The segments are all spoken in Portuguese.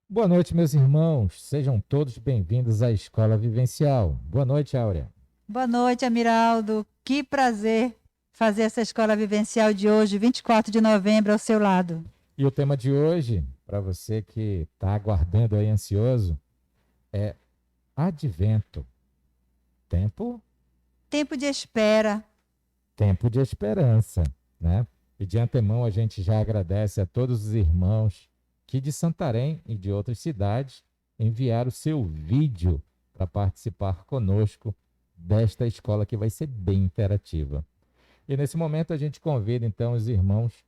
Boa noite, meus irmãos. Sejam todos bem-vindos à Escola Vivencial. Boa noite, Áurea. Boa noite, Amiraldo. Que prazer fazer essa escola vivencial de hoje, 24 de novembro, ao seu lado. E o tema de hoje, para você que está aguardando aí ansioso, é Advento. Tempo de espera. Tempo de esperança, né? E de antemão a gente já agradece a todos os irmãos que de Santarém e de outras cidades enviaram o seu vídeo para participar conosco desta escola que vai ser bem interativa. E nesse momento a gente convida então os irmãos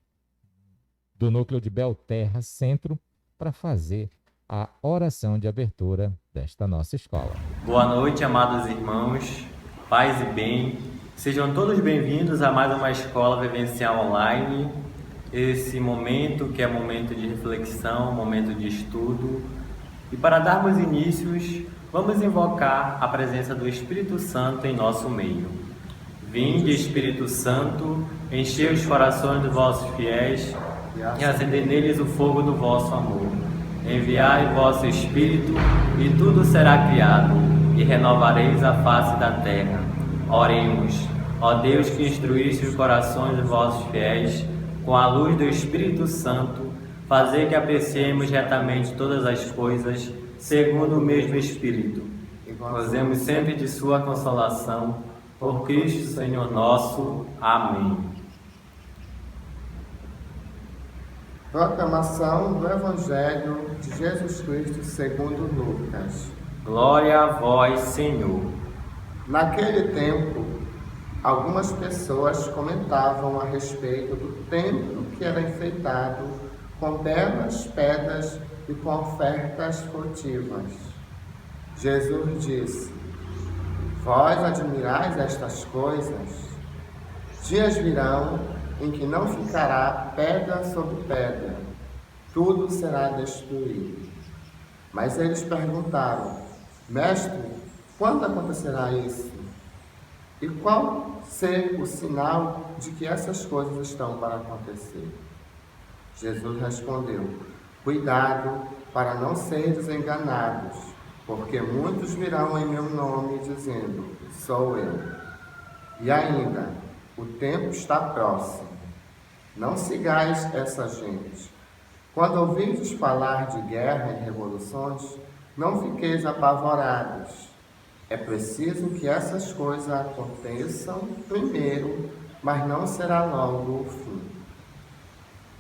do núcleo de Belterra Centro para fazer a oração de abertura desta nossa escola. Boa noite, amados irmãos, paz e bem. Sejam todos bem-vindos a mais uma escola vivencial online. Esse momento que é momento de reflexão, momento de estudo. E para darmos inícios, vamos invocar a presença do Espírito Santo em nosso meio. Vinde, Espírito Santo, enchei os corações dos vossos fiéis e acendei neles o fogo do vosso amor. Enviai vosso Espírito, e tudo será criado, e renovareis a face da terra. Oremos, ó Deus que instruíste os corações dos vossos fiéis, com a luz do Espírito Santo, fazer que apreciemos retamente todas as coisas, segundo o mesmo Espírito, e gozemos sempre de sua consolação, por Cristo Senhor nosso. Amém. Proclamação do Evangelho de Jesus Cristo segundo Lucas. Glória a vós, Senhor. Naquele tempo, algumas pessoas comentavam a respeito do templo que era enfeitado com belas pedras e com ofertas votivas. Jesus disse: Vós admirais estas coisas? Dias virão em que não ficará pedra sobre pedra, tudo será destruído. Mas eles perguntaram: Mestre, quando acontecerá isso? E qual ser o sinal de que essas coisas estão para acontecer? Jesus respondeu: Cuidado para não seres enganados, porque muitos virão em meu nome dizendo: Sou eu. E ainda, o tempo está próximo. Não sigais essa gente. Quando ouvirdes falar de guerra e revoluções, não fiqueis apavorados. É preciso que essas coisas aconteçam primeiro, mas não será logo o fim.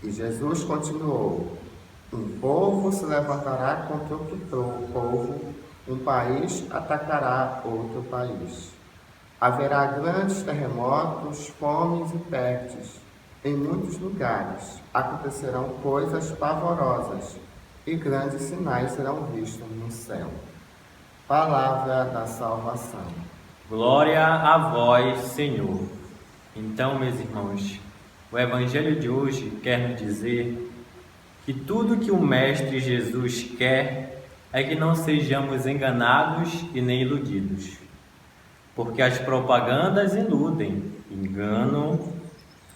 E Jesus continuou: Um povo se levantará contra outro povo, um país atacará outro país. Haverá grandes terremotos, fomes e pestes. Em muitos lugares acontecerão coisas pavorosas e grandes sinais serão vistos no céu. Palavra da salvação. Glória a vós, Senhor. Então, meus irmãos, o Evangelho de hoje quer nos dizer que tudo que o Mestre Jesus quer é que não sejamos enganados e nem iludidos. Porque as propagandas iludem, enganam,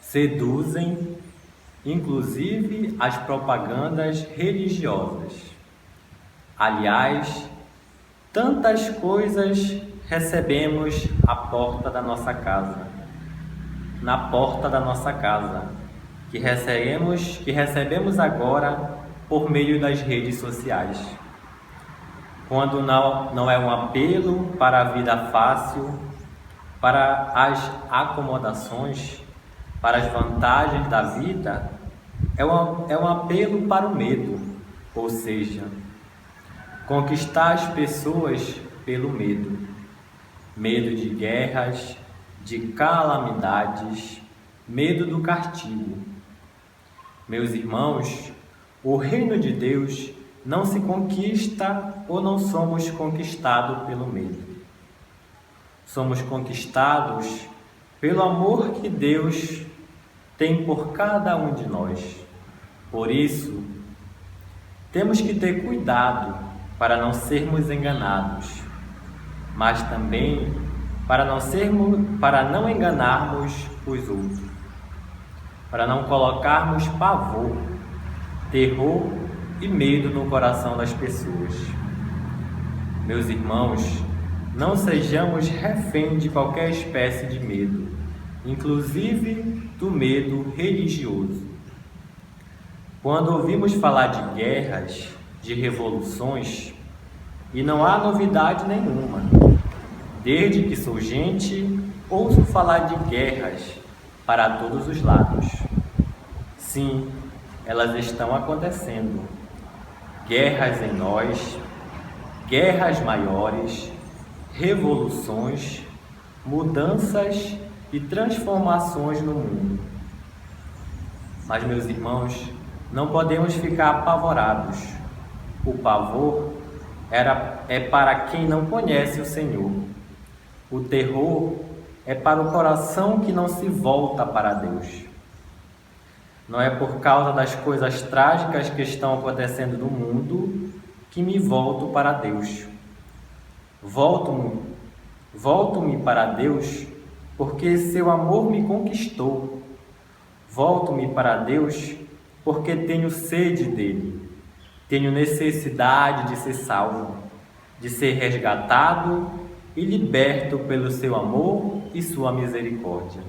seduzem, inclusive as propagandas religiosas. Aliás, tantas coisas recebemos à porta da nossa casa, na porta da nossa casa, que recebemos agora por meio das redes sociais. Quando não é um apelo para a vida fácil, para as acomodações, para as vantagens da vida, é um apelo para o medo, ou seja, conquistar as pessoas pelo medo. Medo de guerras, de calamidades, medo do castigo. Meus irmãos, o reino de Deus não se conquista ou não somos conquistados pelo medo. Somos conquistados pelo amor que Deus tem por cada um de nós. Por isso, temos que ter cuidado para não sermos enganados, mas também para não enganarmos os outros, para não colocarmos pavor, terror e medo no coração das pessoas. Meus irmãos, não sejamos refém de qualquer espécie de medo, inclusive do medo religioso. Quando ouvimos falar de guerras, de revoluções, e não há novidade nenhuma. Desde que sou gente, ouço falar de guerras para todos os lados. Sim, elas estão acontecendo. Guerras em nós, guerras maiores, revoluções, mudanças e transformações no mundo. Mas, meus irmãos, não podemos ficar apavorados. O pavor é para quem não conhece o Senhor. O terror é para o coração que não se volta para Deus. Não é por causa das coisas trágicas que estão acontecendo no mundo que me volto para Deus. Volto-me para Deus porque seu amor me conquistou. Volto-me para Deus porque tenho sede dele. Tenho necessidade de ser salvo, de ser resgatado e liberto pelo seu amor e sua misericórdia.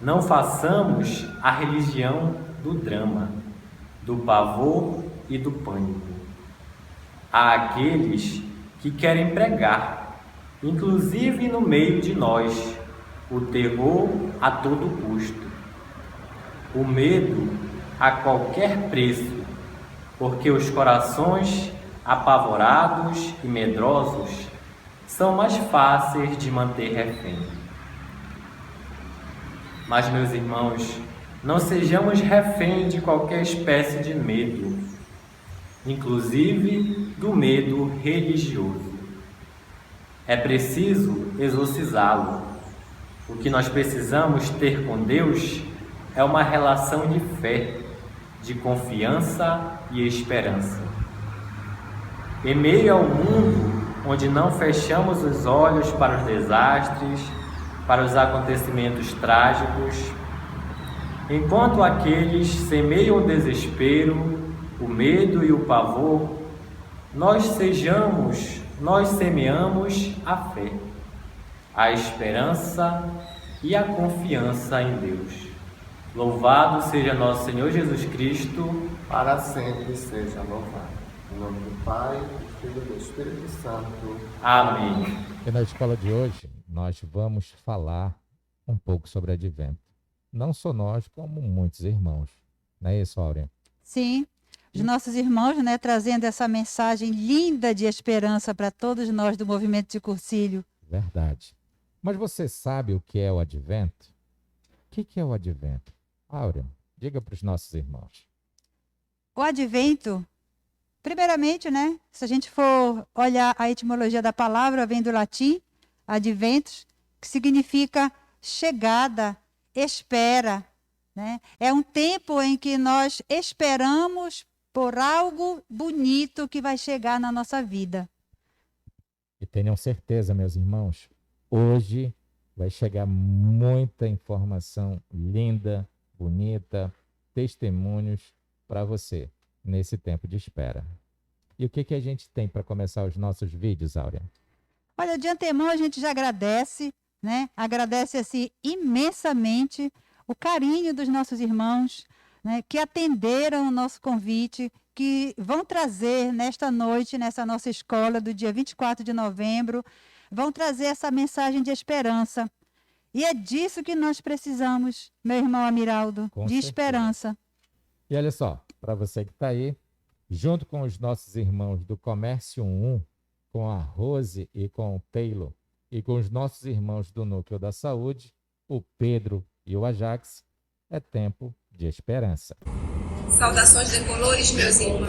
Não façamos a religião do drama, do pavor e do pânico. Há aqueles que querem pregar, inclusive no meio de nós, o terror a todo custo, o medo a qualquer preço, porque os corações apavorados e medrosos são mais fáceis de manter refém. Mas, meus irmãos, não sejamos refém de qualquer espécie de medo, inclusive do medo religioso. É preciso exorcizá-lo. O que nós precisamos ter com Deus é uma relação de fé, de confiança e esperança. Em meio ao mundo onde não fechamos os olhos para os desastres, para os acontecimentos trágicos, enquanto aqueles semeiam o desespero, o medo e o pavor, nós semeamos a fé, a esperança e a confiança em Deus. Louvado seja nosso Senhor Jesus Cristo, para sempre seja louvado. Em nome do Pai, do Filho e do Espírito Santo. Amém. E na escola de hoje, nós vamos falar um pouco sobre advento. Não só nós, como muitos irmãos. Não é isso, Áurea? Sim, os nossos irmãos, né, trazendo essa mensagem linda de esperança para todos nós do movimento de Cursilho. Verdade. Mas você sabe o que é o advento? O que é o advento? Áurea, diga para os nossos irmãos. O advento, primeiramente, né, se a gente for olhar a etimologia da palavra, vem do latim, adventus, que significa chegada, espera, né? É um tempo em que nós esperamos por algo bonito que vai chegar na nossa vida. E tenham certeza, meus irmãos, hoje vai chegar muita informação linda, bonita, testemunhos para você nesse tempo de espera. E o que a gente tem para começar os nossos vídeos, Áurea? Olha, de antemão a gente já agradece, né? Agradece assim imensamente o carinho dos nossos irmãos, né, que atenderam o nosso convite, que vão trazer nesta noite, nessa nossa escola do dia 24 de novembro, vão trazer essa mensagem de esperança. E é disso que nós precisamos, meu irmão Amiraldo, Com de certeza. esperança. E olha só, para você que está aí, junto com os nossos irmãos do Comércio 1, com a Rose e com o Taylor, e com os nossos irmãos do Núcleo da Saúde, o Pedro e o Ajax, é tempo de esperança. Saudações decolores, meus irmãos.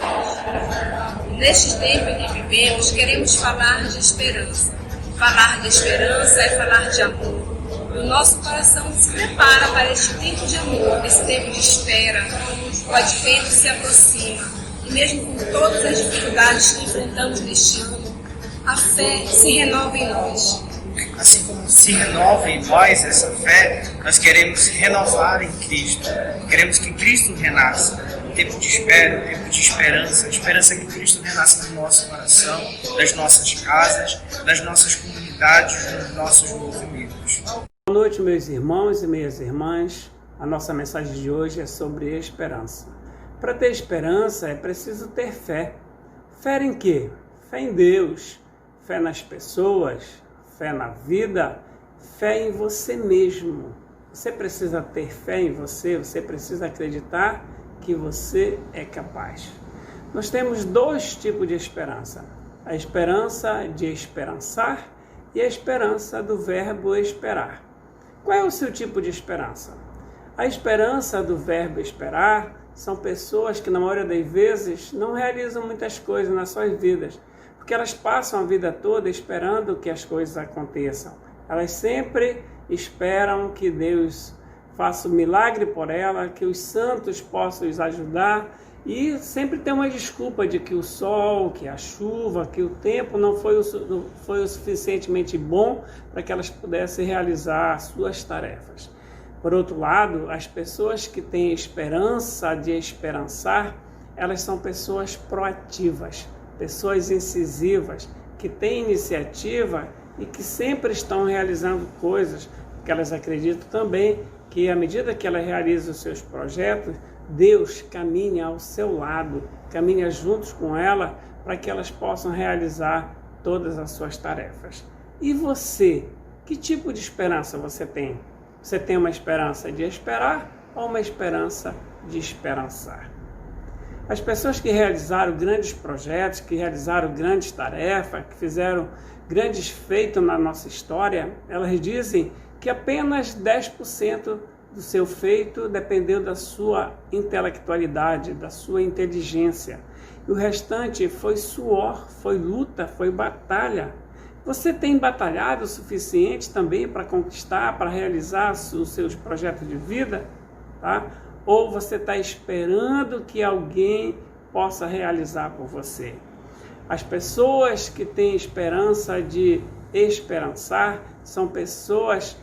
Neste tempo em que vivemos, queremos falar de esperança. Falar de esperança é falar de amor. O nosso coração se prepara para este tempo de amor, esse tempo de espera. O advento se aproxima. E mesmo com todas as dificuldades que enfrentamos neste ano, a fé se renova em nós. Assim como se renova em nós essa fé, nós queremos renovar em Cristo. Queremos que Cristo renasça. tempo de espera, um tempo de esperança, esperança que Cristo renasce no nosso coração, das nossas casas, das nossas comunidades, dos nossos movimentos. Boa noite, meus irmãos e minhas irmãs. A nossa mensagem de hoje é sobre esperança. Para ter esperança é preciso ter fé. Fé em quê? Fé em Deus, fé nas pessoas, fé na vida, fé em você mesmo. Você precisa ter fé em você, você precisa acreditar que você é capaz. Nós temos dois tipos de esperança. A esperança de esperançar e a esperança do verbo esperar. Qual é o seu tipo de esperança? A esperança do verbo esperar são pessoas que, na maioria das vezes, não realizam muitas coisas nas suas vidas, porque elas passam a vida toda esperando que as coisas aconteçam. Elas sempre esperam que Deus faça um milagre por ela, que os santos possam os ajudar, e sempre tem uma desculpa de que o sol, que a chuva, que o tempo não foi o suficientemente bom para que elas pudessem realizar as suas tarefas. Por outro lado, as pessoas que têm esperança de esperançar, elas são pessoas proativas, pessoas incisivas, que têm iniciativa e que sempre estão realizando coisas, porque elas acreditam também que à medida que elas realizam os seus projetos, Deus caminha ao seu lado, caminha juntos com ela para que elas possam realizar todas as suas tarefas. E você, que tipo de esperança você tem? Você tem uma esperança de esperar ou uma esperança de esperançar? As pessoas que realizaram grandes projetos, que realizaram grandes tarefas, que fizeram grandes feitos na nossa história, elas dizem que apenas 10% do seu feito dependeu da sua intelectualidade, da sua inteligência. E o restante foi suor, foi luta, foi batalha. Você tem batalhado o suficiente também para conquistar, para realizar os seus projetos de vida? Tá? Ou você está esperando que alguém possa realizar por você? As pessoas que têm esperança de esperançar são pessoas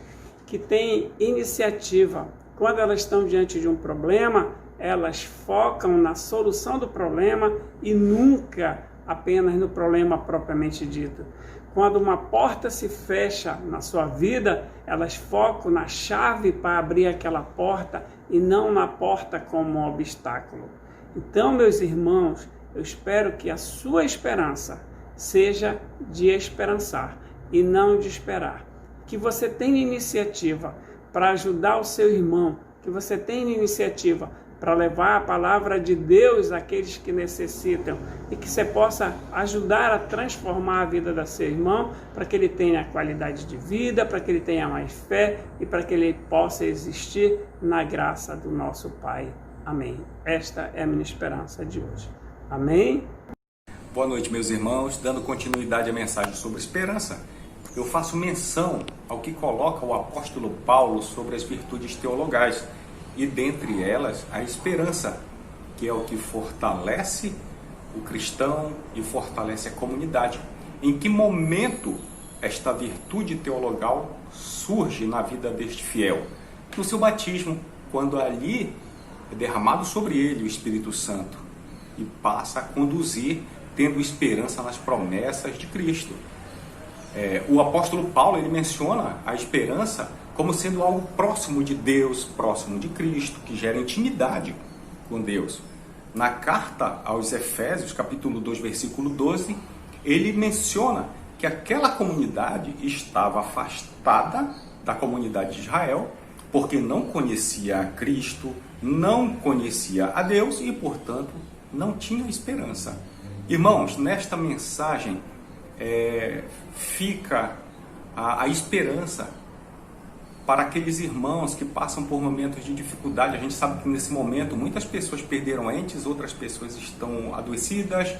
que têm iniciativa. Quando elas estão diante de um problema, elas focam na solução do problema e nunca apenas no problema propriamente dito. Quando uma porta se fecha na sua vida, elas focam na chave para abrir aquela porta e não na porta como um obstáculo. Então, meus irmãos, eu espero que a sua esperança seja de esperançar e não de esperar. Que você tenha iniciativa para ajudar o seu irmão, que você tenha iniciativa para levar a palavra de Deus àqueles que necessitam e que você possa ajudar a transformar a vida do seu irmão para que ele tenha qualidade de vida, para que ele tenha mais fé e para que ele possa existir na graça do nosso Pai. Amém. Esta é a minha esperança de hoje. Amém? Boa noite, meus irmãos. Dando continuidade à mensagem sobre esperança, eu faço menção ao que coloca o apóstolo Paulo sobre as virtudes teologais, e dentre elas a esperança, que é o que fortalece o cristão e fortalece a comunidade. Em que momento esta virtude teologal surge na vida deste fiel? No seu batismo, quando ali é derramado sobre ele o Espírito Santo e passa a conduzir tendo esperança nas promessas de Cristo. O apóstolo Paulo, ele menciona a esperança como sendo algo próximo de Deus, próximo de Cristo, que gera intimidade com Deus. Na carta aos Efésios, capítulo 2, versículo 12, ele menciona que aquela comunidade estava afastada da comunidade de Israel, porque não conhecia a Cristo, não conhecia a Deus e, portanto, não tinha esperança. Irmãos, nesta mensagem fica a esperança para aqueles irmãos que passam por momentos de dificuldade. A gente sabe que nesse momento muitas pessoas perderam entes, outras pessoas estão adoecidas,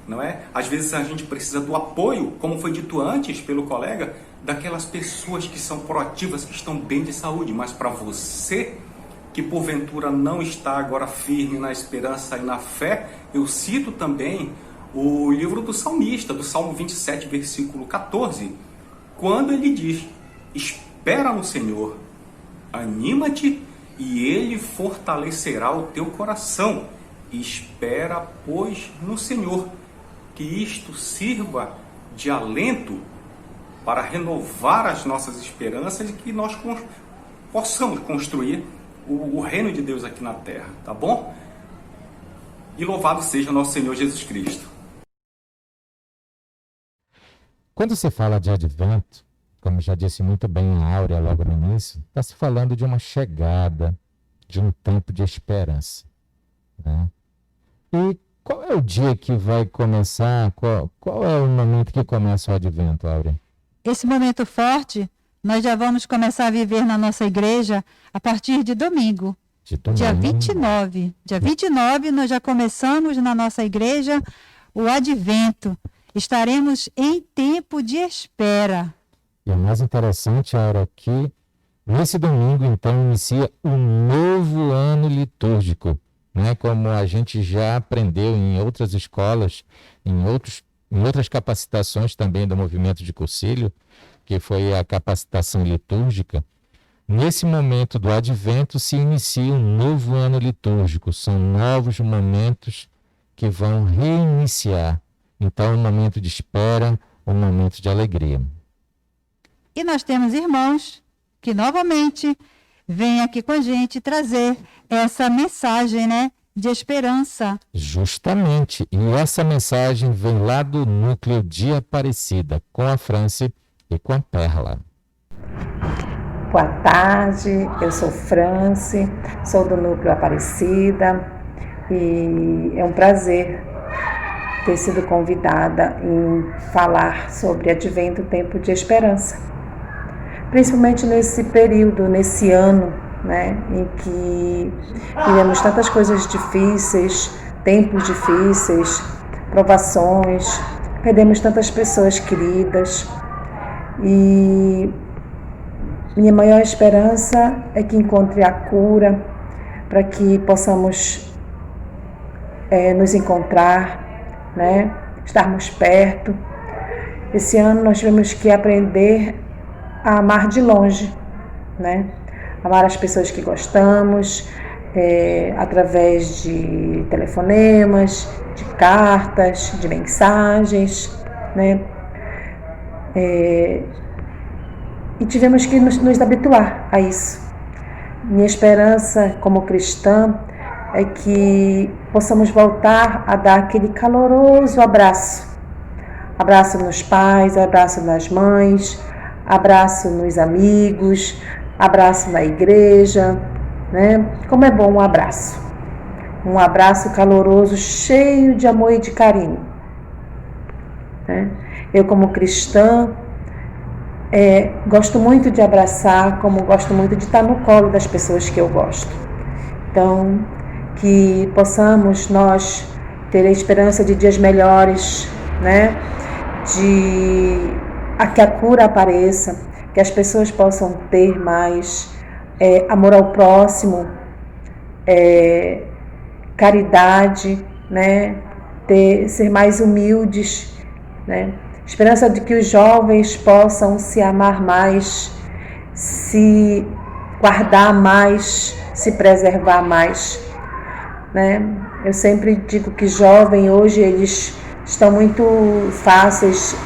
não é? Às vezes a gente precisa do apoio, como foi dito antes pelo colega, daquelas pessoas que são proativas, que estão bem de saúde. Mas para você que porventura não está agora firme na esperança e na fé, eu cito também o livro do salmista, do Salmo 27, versículo 14, quando ele diz: espera no Senhor, aníma-te e Ele fortalecerá o teu coração. Espera, pois, no Senhor, que isto sirva de alento para renovar as nossas esperanças e que nós possamos construir o reino de Deus aqui na terra, tá bom? E louvado seja o nosso Senhor Jesus Cristo. Quando se fala de advento, como já disse muito bem a Áurea logo no início, está se falando de uma chegada, de um tempo de esperança, né? E qual é o dia que vai começar? Qual é o momento que começa o advento, Áurea? Esse momento forte, nós já vamos começar a viver na nossa igreja a partir de domingo, dia 29. Dia 29, nós já começamos na nossa igreja o advento. Estaremos em tempo de espera. E o mais interessante, Áurea, que nesse domingo, então, inicia um novo ano litúrgico, né? Como a gente já aprendeu em outras escolas, em outras capacitações também do movimento de Cursilho, que foi a capacitação litúrgica. Nesse momento do advento se inicia um novo ano litúrgico, são novos momentos que vão reiniciar. Então, um momento de espera, um momento de alegria. E nós temos irmãos que novamente vêm aqui com a gente trazer essa mensagem, né, de esperança. Justamente. E essa mensagem vem lá do núcleo de Aparecida, com a Franci e com a Perla. Boa tarde, eu sou Franci, sou do núcleo Aparecida e é um prazer ter sido convidada em falar sobre Advento, tempo de esperança. Principalmente nesse período, nesse ano, né, em que vivemos tantas coisas difíceis, tempos difíceis, provações, perdemos tantas pessoas queridas e minha maior esperança é que encontre a cura para que possamos nos encontrar, né, estarmos perto. Esse ano nós tivemos que aprender a amar de longe, né? Amar as pessoas que gostamos, através de telefonemas, de cartas, de mensagens, né? E tivemos que nos habituar a isso. Minha esperança como cristã é que possamos voltar a dar aquele caloroso abraço. Abraço nos pais, abraço nas mães, abraço nos amigos, abraço na igreja, né? Como é bom um abraço. Um abraço caloroso, cheio de amor e de carinho, né? Eu, como cristã, gosto muito de abraçar, como gosto muito de estar no colo das pessoas que eu gosto. Então, que possamos nós ter a esperança de dias melhores, né? Que a cura apareça, que as pessoas possam ter mais amor ao próximo, caridade, né? Ser mais humildes, né? Esperança de que os jovens possam se amar mais, se guardar mais, se preservar mais, né? Eu sempre digo que jovem hoje eles estão muito fáceis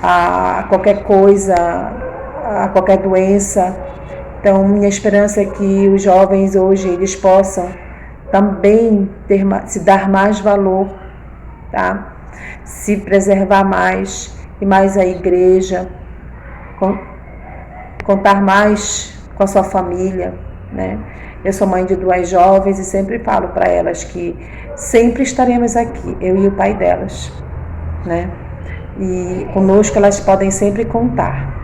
a qualquer coisa, a qualquer doença. Então, minha esperança é que os jovens hoje eles possam também se dar mais valor, tá? Se preservar mais e mais a igreja, contar mais com a sua família, né? Eu sou mãe de 2 jovens e sempre falo para elas que sempre estaremos aqui, eu e o pai delas, né? E conosco elas podem sempre contar.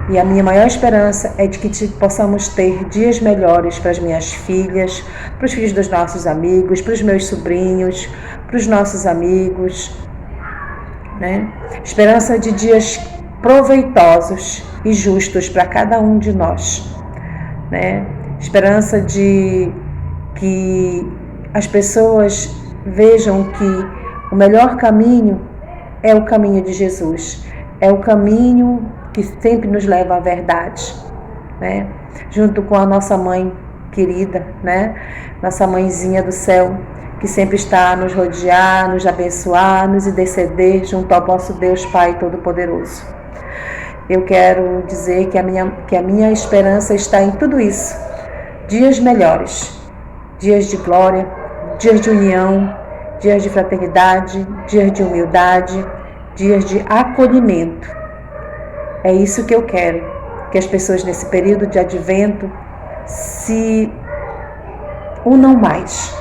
E a minha maior esperança é de que possamos ter dias melhores para as minhas filhas, para os filhos dos nossos amigos, para os meus sobrinhos, para os nossos amigos, né? Esperança de dias proveitosos e justos para cada um de nós, né? Esperança de que as pessoas vejam que o melhor caminho é o caminho de Jesus, é o caminho que sempre nos leva à verdade, né? Junto com a nossa mãe querida, né? Nossa mãezinha do céu, que sempre está a nos rodear, nos abençoar, nos interceder junto ao nosso Deus Pai Todo-Poderoso. Eu quero dizer que a minha esperança está em tudo isso. Dias melhores, dias de glória, dias de união, dias de fraternidade, dias de humildade, dias de acolhimento. É isso que eu quero, que as pessoas nesse período de advento se unam mais,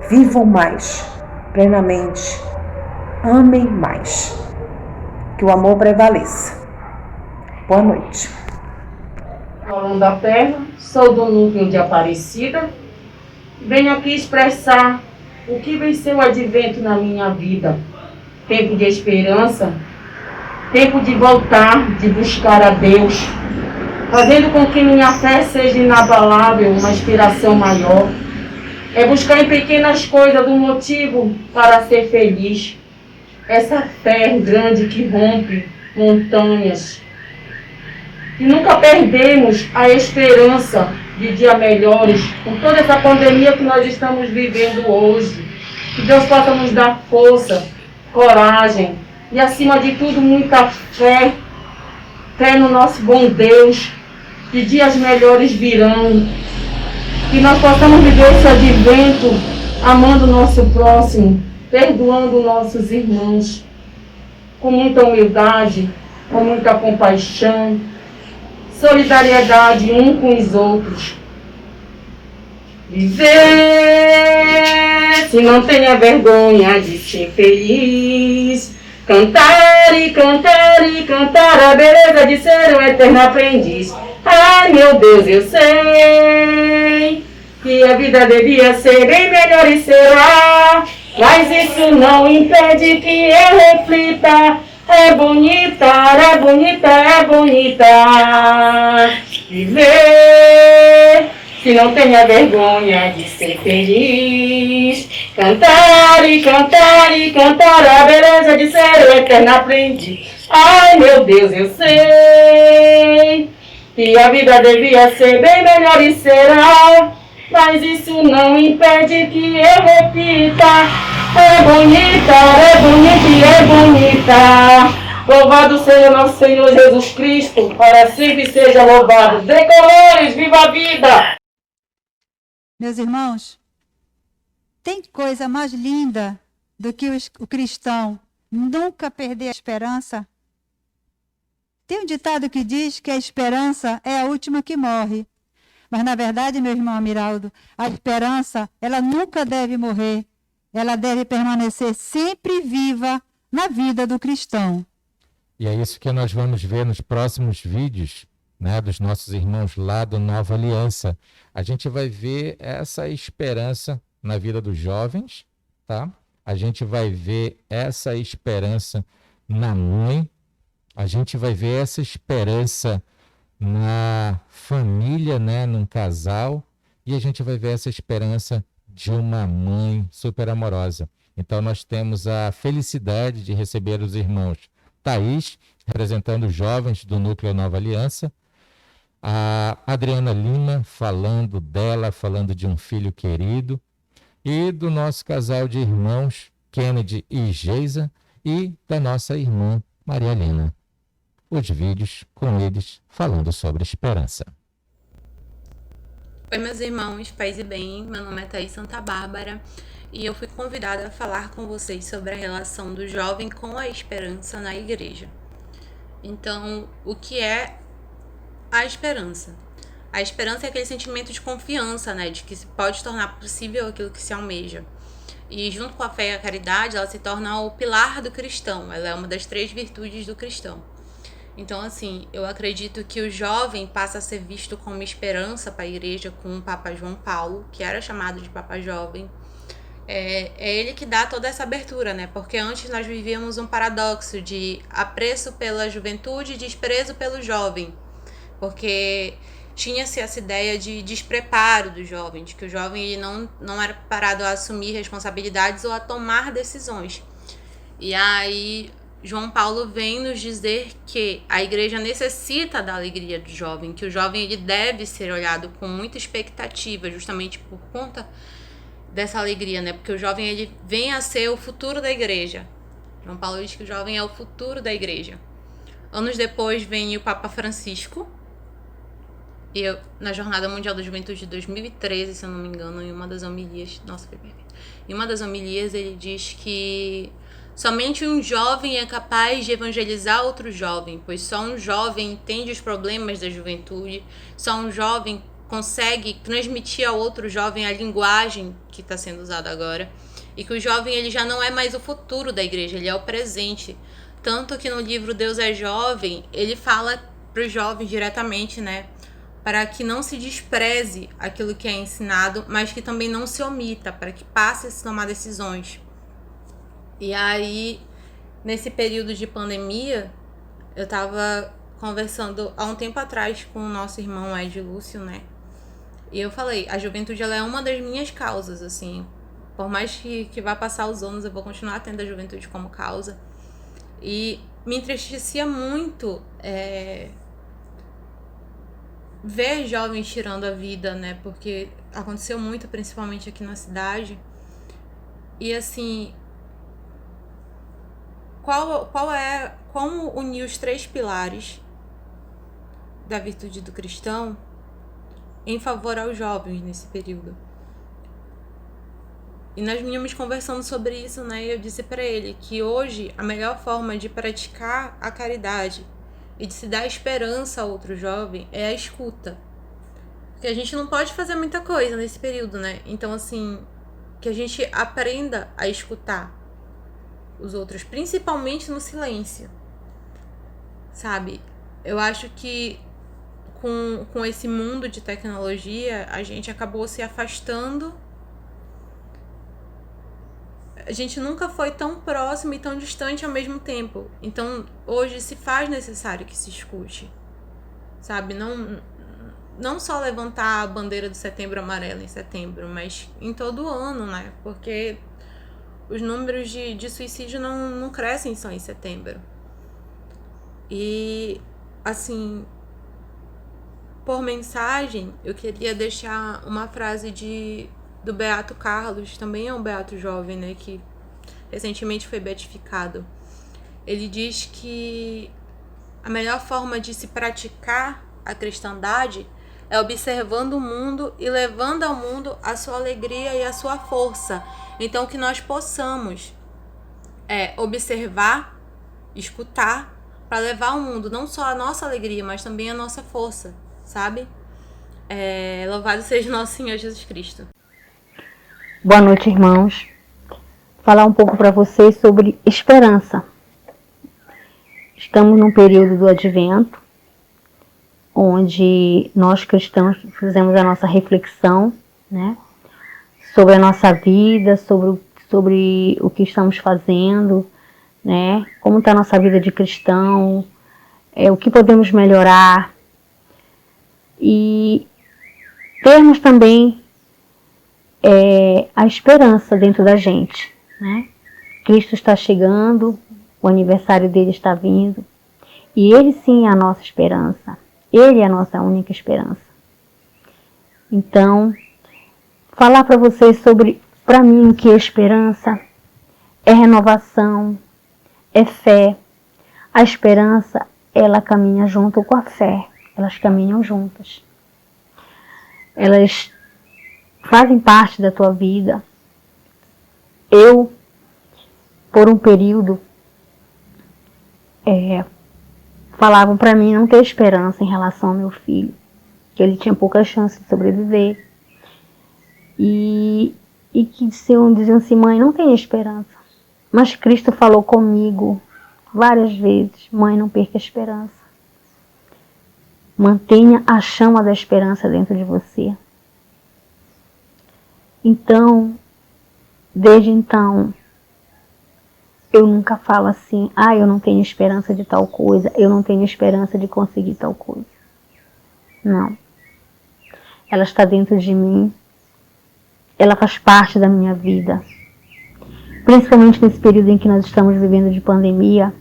vivam mais, plenamente, amem mais, que o amor prevaleça. Boa noite. Falando da Terra, sou do núcleo de Aparecida. Venho aqui expressar o que vem ser o advento na minha vida. Tempo de esperança, tempo de voltar, de buscar a Deus, fazendo com que minha fé seja inabalável, uma inspiração maior. É buscar em pequenas coisas um motivo para ser feliz. Essa fé grande que rompe montanhas. E nunca perdemos a esperança de dias melhores, com toda essa pandemia que nós estamos vivendo hoje. Que Deus possa nos dar força, coragem e, acima de tudo, muita fé. Fé no nosso bom Deus, que dias melhores virão. Que nós possamos viver esse advento amando o nosso próximo, perdoando nossos irmãos, com muita humildade, com muita compaixão, solidariedade um com os outros. Viver, se não tenha vergonha de ser feliz. Cantar e cantar e cantar a beleza de ser um eterno aprendiz. Ai meu Deus, eu sei que a vida devia ser bem melhor e será, mas isso não impede que eu reflita. É bonita, é bonita, é bonita viver, se não tenha vergonha de ser feliz. Cantar e cantar e cantar a beleza de ser o eterno aprendiz. Ai meu Deus, eu sei que a vida devia ser bem melhor e será, mas isso não impede que eu repita. É bonita, é bonita e é bonita. Louvado seja nosso Senhor Jesus Cristo, para sempre seja louvado. Tricolores, viva a vida! Meus irmãos, tem coisa mais linda do que o cristão nunca perder a esperança? Tem um ditado que diz que a esperança é a última que morre. Mas, na verdade, meu irmão Amiraldo, a esperança, ela nunca deve morrer. Ela deve permanecer sempre viva na vida do cristão. E é isso que nós vamos ver nos próximos vídeos, né, dos nossos irmãos lá do Nova Aliança. A gente vai ver essa esperança na vida dos jovens, tá? A gente vai ver essa esperança na mãe. A gente vai ver essa esperança na família, né, num casal. E a gente vai ver essa esperança de uma mãe super amorosa. Então nós temos a felicidade de receber os irmãos Thaís, representando os jovens do Núcleo Nova Aliança, a Adriana Lima, falando dela, falando de um filho querido, e do nosso casal de irmãos, Kennedy e Geisa, e da nossa irmã Maria Helena. Os vídeos com eles falando sobre esperança. Oi meus irmãos, paz e bem, meu nome é Thaís Santa Bárbara e eu fui convidada a falar com vocês sobre a relação do jovem com a esperança na igreja. Então, o que é a esperança? A esperança é aquele sentimento de confiança, né, de que se pode tornar possível aquilo que se almeja. E junto com a fé e a caridade, ela se torna o pilar do cristão, ela é uma das 3 virtudes do cristão. Então, assim, eu acredito que o jovem passa a ser visto como esperança para a igreja com o Papa João Paulo, que era chamado de Papa Jovem. É ele que dá toda essa abertura, né? Porque antes nós vivíamos um paradoxo de apreço pela juventude e desprezo pelo jovem. Porque tinha-se essa ideia de despreparo do jovem, de que o jovem ele não era preparado a assumir responsabilidades ou a tomar decisões. E aí João Paulo vem nos dizer que a igreja necessita da alegria do jovem, que o jovem ele deve ser olhado com muita expectativa, justamente por conta dessa alegria, né? Porque o jovem ele vem a ser o futuro da igreja. João Paulo diz que o jovem é o futuro da igreja. Anos depois vem o Papa Francisco, e na Jornada Mundial da Juventude de 2013, se eu não me engano, em uma das homilias, em uma das homilias ele diz que somente um jovem é capaz de evangelizar outro jovem, pois só um jovem entende os problemas da juventude, só um jovem consegue transmitir a outro jovem a linguagem que está sendo usada agora, e que o jovem ele já não é mais o futuro da igreja, ele é o presente. Tanto que no livro Deus é Jovem, ele fala para os jovens diretamente, né, para que não se despreze aquilo que é ensinado, mas que também não se omita, para que passe a se tomar decisões. E aí, nesse período de pandemia, eu estava conversando há um tempo atrás com o nosso irmão Ed Lúcio, né? E eu falei, a juventude ela é uma das minhas causas, assim. Por mais que vá passar os anos, eu vou continuar tendo a juventude como causa. E me entristecia muito ver jovens tirando a vida, né? Porque aconteceu muito, principalmente aqui na cidade. E assim, como unir os 3 pilares da virtude do cristão em favor aos jovens nesse período? E nós vínhamos conversando sobre isso, né? E eu disse para ele que hoje a melhor forma de praticar a caridade e de se dar esperança a outro jovem é a escuta. Porque a gente não pode fazer muita coisa nesse período, né? Então, assim, que a gente aprenda a escutar os outros, principalmente no silêncio, sabe? Eu acho que com esse mundo de tecnologia, a gente acabou se afastando. A gente nunca foi tão próximo e tão distante ao mesmo tempo. Então, hoje se faz necessário que se escute, sabe? Não só levantar a bandeira do Setembro Amarelo em setembro, mas em todo o ano, né? Porque os números de suicídio não crescem só em setembro. E, assim, por mensagem, eu queria deixar uma frase do Beato Carlos, também é um beato jovem, né, que recentemente foi beatificado. Ele diz que a melhor forma de se praticar a cristandade é observando o mundo e levando ao mundo a sua alegria e a sua força. Então, que nós possamos observar, escutar, para levar ao mundo não só a nossa alegria, mas também a nossa força, sabe? Louvado seja nosso Senhor Jesus Cristo. Boa noite, irmãos. Falar um pouco para vocês sobre esperança. Estamos num período do Advento, onde nós cristãos fizemos a nossa reflexão, né, sobre a nossa vida, sobre o que estamos fazendo, né, como está a nossa vida de cristão, o que podemos melhorar, e termos também a esperança dentro da gente, né? Cristo está chegando, o aniversário dele está vindo, e ele sim é a nossa esperança, ele é a nossa única esperança. Então, falar para vocês sobre, para mim, o que é esperança, é renovação, é fé. A esperança, ela caminha junto com a fé, elas caminham juntas. Elas fazem parte da tua vida. Eu, por um período, falavam para mim não ter esperança em relação ao meu filho, que ele tinha pouca chance de sobreviver. E que diziam assim, mãe, não tem esperança. Mas Cristo falou comigo várias vezes, mãe, não perca a esperança. Mantenha a chama da esperança dentro de você. Então, desde então, eu nunca falo assim, eu não tenho esperança de tal coisa, eu não tenho esperança de conseguir tal coisa. Não. Ela está dentro de mim, ela faz parte da minha vida. Principalmente nesse período em que nós estamos vivendo de pandemia,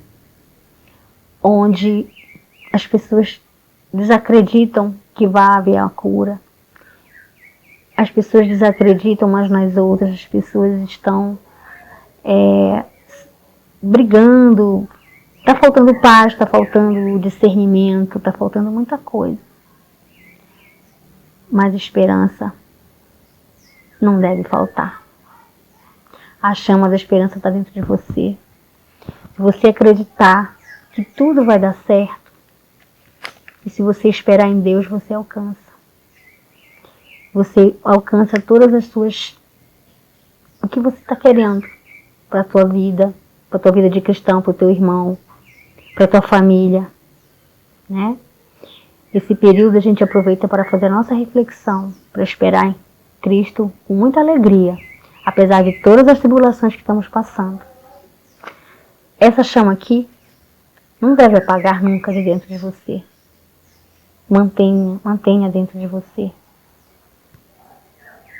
onde as pessoas desacreditam que vai haver a cura. As pessoas desacreditam umas nas outras, as pessoas estão brigando. Está faltando paz, está faltando discernimento, está faltando muita coisa. Mas esperança não deve faltar. A chama da esperança está dentro de você. Se você acreditar que tudo vai dar certo, e se você esperar em Deus, você alcança. Você alcança todas as suas... o que você está querendo para a tua vida de cristão, para o teu irmão, para a tua família, né? Esse período a gente aproveita para fazer a nossa reflexão, para esperar em Cristo com muita alegria, apesar de todas as tribulações que estamos passando. Essa chama aqui não deve apagar nunca de dentro de você. Mantenha dentro de você.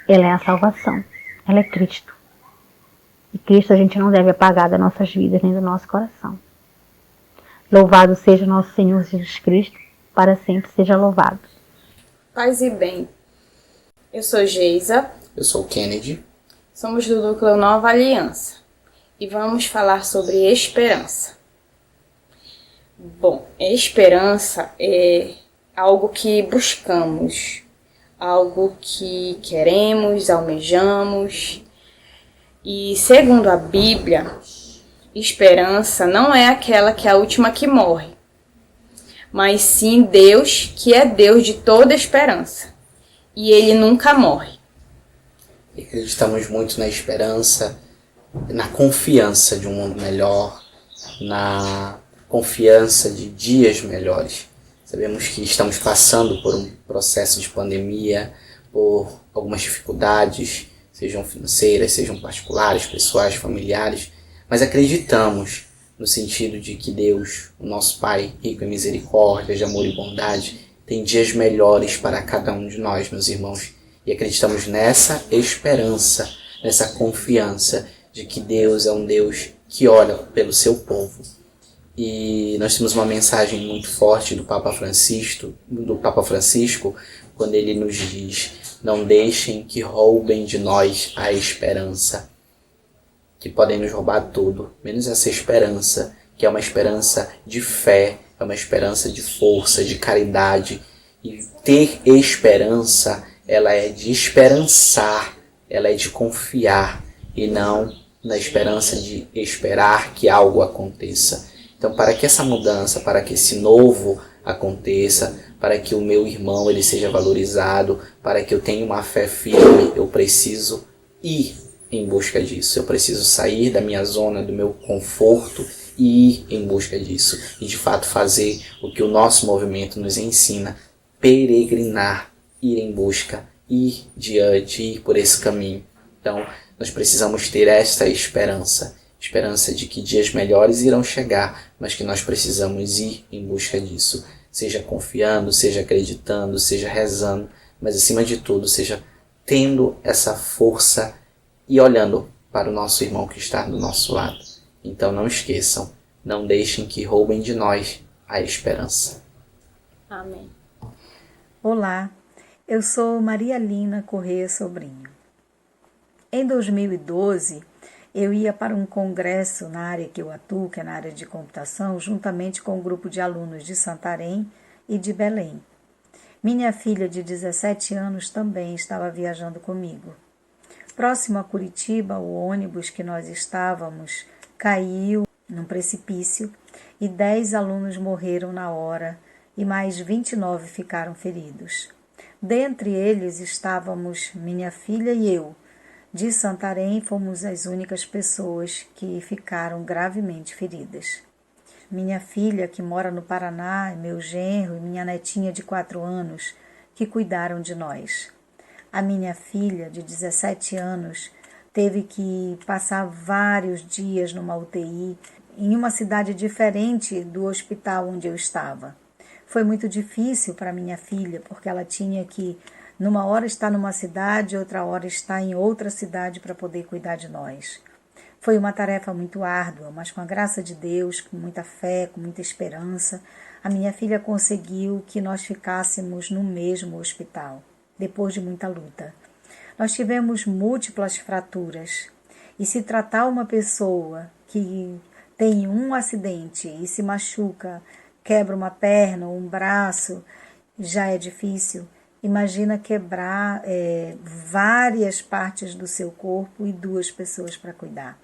Ela é a salvação, ela é Cristo. E Cristo a gente não deve apagar das nossas vidas nem do nosso coração. Louvado seja nosso Senhor Jesus Cristo, para sempre seja louvado. Paz e bem. Eu sou Geisa. Eu sou o Kennedy. Somos do Núcleo Nova Aliança. E vamos falar sobre esperança. Bom, esperança é algo que buscamos, algo que queremos, almejamos. E segundo a Bíblia, esperança não é aquela que é a última que morre, mas sim Deus, que é Deus de toda esperança. E Ele nunca morre. Acreditamos muito na esperança, na confiança de um mundo melhor, na confiança de dias melhores. Sabemos que estamos passando por um processo de pandemia, por algumas dificuldades, sejam financeiras, sejam particulares, pessoais, familiares, mas acreditamos no sentido de que Deus, o nosso Pai, rico em misericórdia, de amor e bondade, tem dias melhores para cada um de nós, meus irmãos. E acreditamos nessa esperança, nessa confiança de que Deus é um Deus que olha pelo seu povo. E nós temos uma mensagem muito forte do Papa Francisco, quando ele nos diz: não deixem que roubem de nós a esperança. Que podem nos roubar tudo, menos essa esperança, que é uma esperança de fé, é uma esperança de força, de caridade. E ter esperança, ela é de esperançar, ela é de confiar, e não na esperança de esperar que algo aconteça. Então, para que essa mudança, para que esse novo aconteça, para que o meu irmão ele seja valorizado, para que eu tenha uma fé firme, eu preciso ir em busca disso. Eu preciso sair da minha zona, do meu conforto e ir em busca disso. E de fato fazer o que o nosso movimento nos ensina: peregrinar, ir em busca, ir diante, ir por esse caminho. Então, nós precisamos ter esta esperança de que dias melhores irão chegar, mas que nós precisamos ir em busca disso. Seja confiando, seja acreditando, seja rezando, mas acima de tudo, seja tendo essa força e olhando para o nosso irmão que está do nosso lado. Então não esqueçam, não deixem que roubem de nós a esperança. Amém. Olá, eu sou Maria Lina Corrêa Sobrinho. Em 2012, eu ia para um congresso na área que eu atuo, que é na área de computação, juntamente com um grupo de alunos de Santarém e de Belém. Minha filha de 17 anos também estava viajando comigo. Próximo a Curitiba, o ônibus que nós estávamos caiu num precipício e 10 alunos morreram na hora e mais 29 ficaram feridos. Dentre eles estávamos minha filha e eu. De Santarém, fomos as únicas pessoas que ficaram gravemente feridas. Minha filha, que mora no Paraná, meu genro e minha netinha de 4 anos, que cuidaram de nós. A minha filha, de 17 anos, teve que passar vários dias numa UTI, em uma cidade diferente do hospital onde eu estava. Foi muito difícil para minha filha, porque ela tinha que numa hora está numa cidade, outra hora está em outra cidade para poder cuidar de nós. Foi uma tarefa muito árdua, mas com a graça de Deus, com muita fé, com muita esperança, a minha filha conseguiu que nós ficássemos no mesmo hospital, depois de muita luta. Nós tivemos múltiplas fraturas, e se tratar uma pessoa que tem um acidente e se machuca, quebra uma perna ou um braço, já é difícil. Imagina quebrar várias partes do seu corpo e 2 pessoas para cuidar.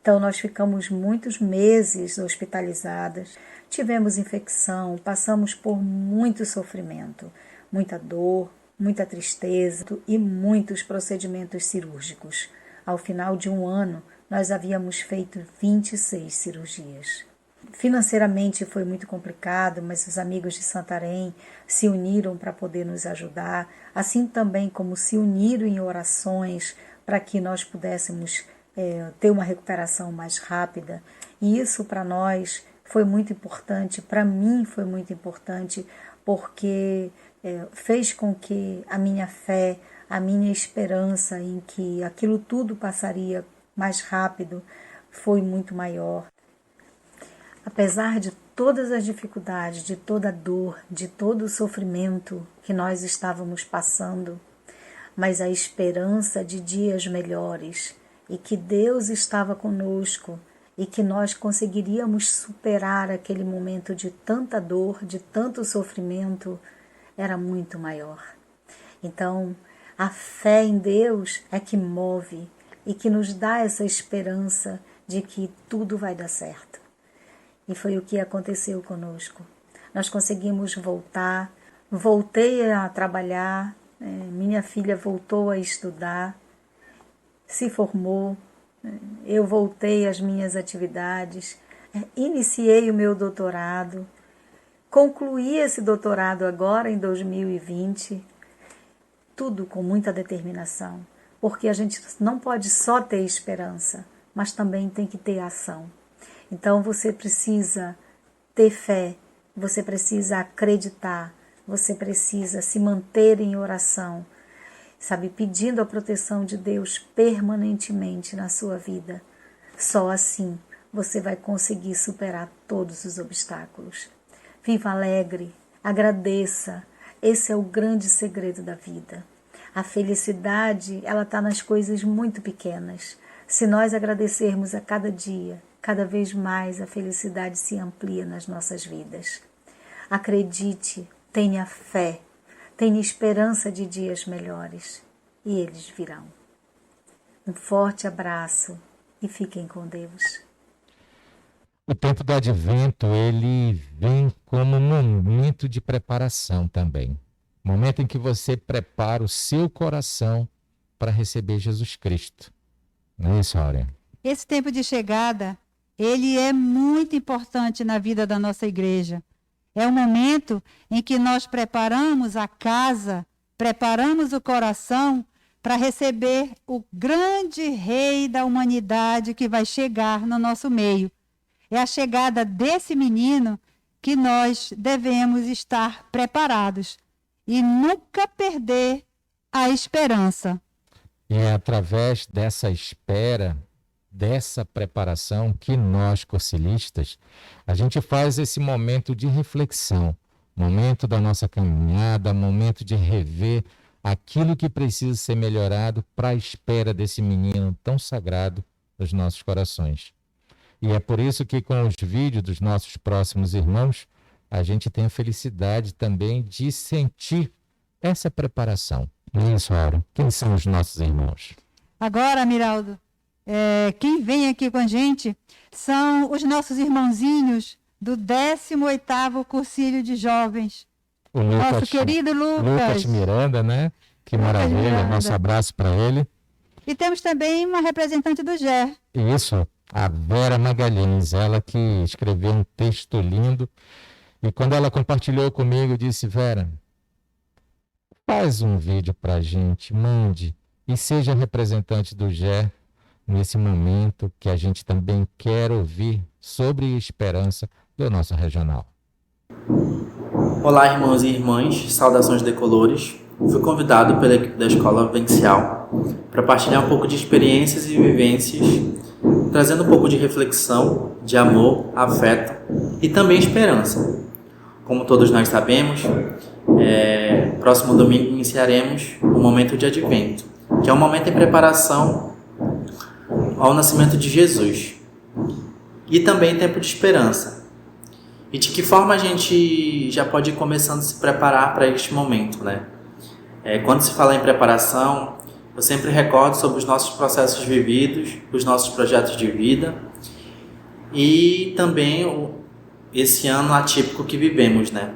Então, nós ficamos muitos meses hospitalizadas, tivemos infecção, passamos por muito sofrimento, muita dor, muita tristeza e muitos procedimentos cirúrgicos. Ao final de um ano, nós havíamos feito 26 cirurgias. Financeiramente foi muito complicado, mas os amigos de Santarém se uniram para poder nos ajudar, assim também como se uniram em orações para que nós pudéssemos ter uma recuperação mais rápida. E isso para nós foi muito importante, para mim foi muito importante, porque fez com que a minha fé, a minha esperança em que aquilo tudo passaria mais rápido foi muito maior. Apesar de todas as dificuldades, de toda a dor, de todo o sofrimento que nós estávamos passando, mas a esperança de dias melhores e que Deus estava conosco e que nós conseguiríamos superar aquele momento de tanta dor, de tanto sofrimento, era muito maior. Então, a fé em Deus é que move e que nos dá essa esperança de que tudo vai dar certo. E foi o que aconteceu conosco. Nós conseguimos voltar, voltei a trabalhar, minha filha voltou a estudar, se formou, eu voltei às minhas atividades, iniciei o meu doutorado, concluí esse doutorado agora em 2020, tudo com muita determinação, porque a gente não pode só ter esperança, mas também tem que ter ação. Então você precisa ter fé, você precisa acreditar, você precisa se manter em oração, sabe, pedindo a proteção de Deus permanentemente na sua vida. Só assim você vai conseguir superar todos os obstáculos. Viva alegre, agradeça, esse é o grande segredo da vida. A felicidade, ela está nas coisas muito pequenas. Se nós agradecermos a cada dia, cada vez mais a felicidade se amplia nas nossas vidas. Acredite, tenha fé, tenha esperança de dias melhores e eles virão. Um forte abraço e fiquem com Deus. O tempo do Advento, ele vem como um momento de preparação também. Momento em que você prepara o seu coração para receber Jesus Cristo. Não é isso, Áurea? Esse tempo de chegada, ele é muito importante na vida da nossa igreja. É o momento em que nós preparamos a casa, preparamos o coração para receber o grande rei da humanidade que vai chegar no nosso meio. É a chegada desse menino que nós devemos estar preparados e nunca perder a esperança. E é através dessa espera, dessa preparação que nós, cursilistas, a gente faz esse momento de reflexão, momento da nossa caminhada, momento de rever aquilo que precisa ser melhorado para a espera desse menino tão sagrado dos nossos corações. E é por isso que com os vídeos dos nossos próximos irmãos, a gente tem a felicidade também de sentir essa preparação. Não é isso, Aura? Quem são os nossos irmãos? Agora, Miraldo, quem vem aqui com a gente são os nossos irmãozinhos do 18º Cursilho de Jovens. O Lucas, nosso querido Lucas Miranda, né? Que Lucas maravilha, Miranda. Nosso abraço para ele. E temos também uma representante do GER. Isso, a Vera Magalhães, ela que escreveu um texto lindo. E quando ela compartilhou comigo, disse: Vera, faz um vídeo para a gente, mande e seja representante do GER nesse momento que a gente também quer ouvir sobre a esperança do nosso regional. Olá, irmãos e irmãs, saudações decolores. Fui convidado pela equipe da Escola Vencial para partilhar um pouco de experiências e vivências trazendo um pouco de reflexão, de amor, afeto e também esperança. Como todos nós sabemos, próximo domingo iniciaremos o momento de Advento, que é um momento de preparação ao nascimento de Jesus. E também tempo de esperança. E de que forma a gente já pode ir começando a se preparar para este momento, né? Quando se fala em preparação, eu sempre recordo sobre os nossos processos vividos, os nossos projetos de vida e também esse ano atípico que vivemos, né?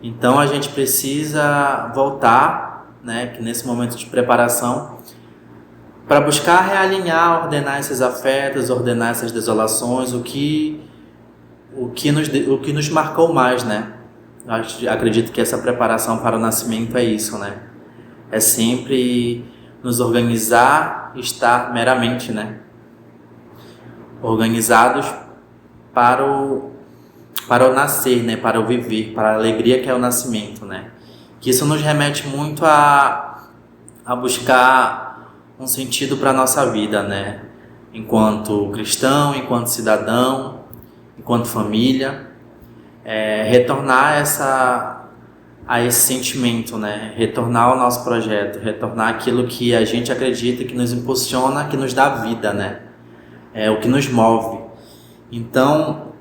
Então a gente precisa voltar, né, que nesse momento de preparação, para buscar realinhar, ordenar esses afetos, ordenar essas desolações, o que nos marcou mais, né? Acredito que essa preparação para o nascimento é isso, né? É sempre nos organizar e estar meramente, né, organizados para o nascer, né, para o viver, para a alegria que é o nascimento, né? Que isso nos remete muito a buscar um sentido para a nossa vida, né? Enquanto cristão, enquanto cidadão, enquanto família, retornar a esse sentimento, né? Retornar ao nosso projeto, retornar aquilo que a gente acredita, que nos impulsiona, que nos dá vida, né? O que nos move. Então,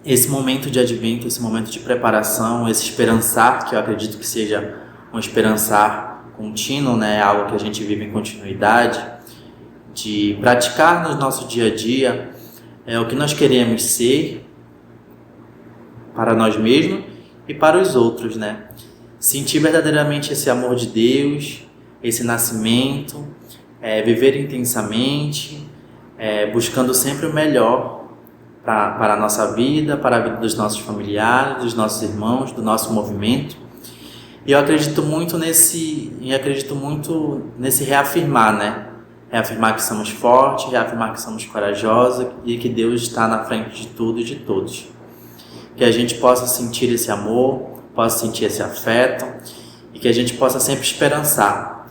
esse momento de advento, esse momento de preparação, esse esperançar, que eu acredito que seja um esperançar contínuo, né? Algo que a gente vive em continuidade, de praticar no nosso dia a dia o que nós queremos ser para nós mesmos e para os outros, né? Sentir verdadeiramente esse amor de Deus, esse nascimento, viver intensamente, buscando sempre o melhor para a nossa vida, para a vida dos nossos familiares, dos nossos irmãos, do nosso movimento. E eu acredito muito nesse reafirmar, né? Reafirmar que somos fortes, reafirmar que somos corajosos e que Deus está na frente de tudo e de todos. Que a gente possa sentir esse amor, possa sentir esse afeto e que a gente possa sempre esperançar,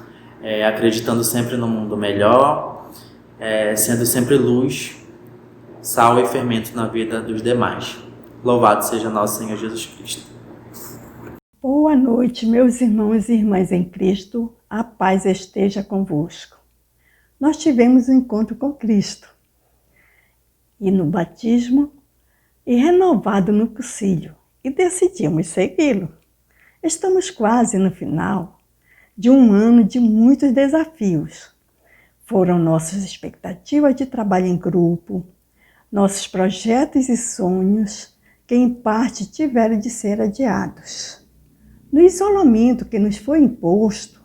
acreditando sempre no mundo melhor, sendo sempre luz, sal e fermento na vida dos demais. Louvado seja nosso Senhor Jesus Cristo. Boa noite, meus irmãos e irmãs em Cristo, a paz esteja convosco. Nós tivemos um encontro com Cristo e no batismo e renovado no concílio e decidimos segui-lo. Estamos quase no final de um ano de muitos desafios. Foram nossas expectativas de trabalho em grupo, nossos projetos e sonhos que em parte tiveram de ser adiados. No isolamento que nos foi imposto,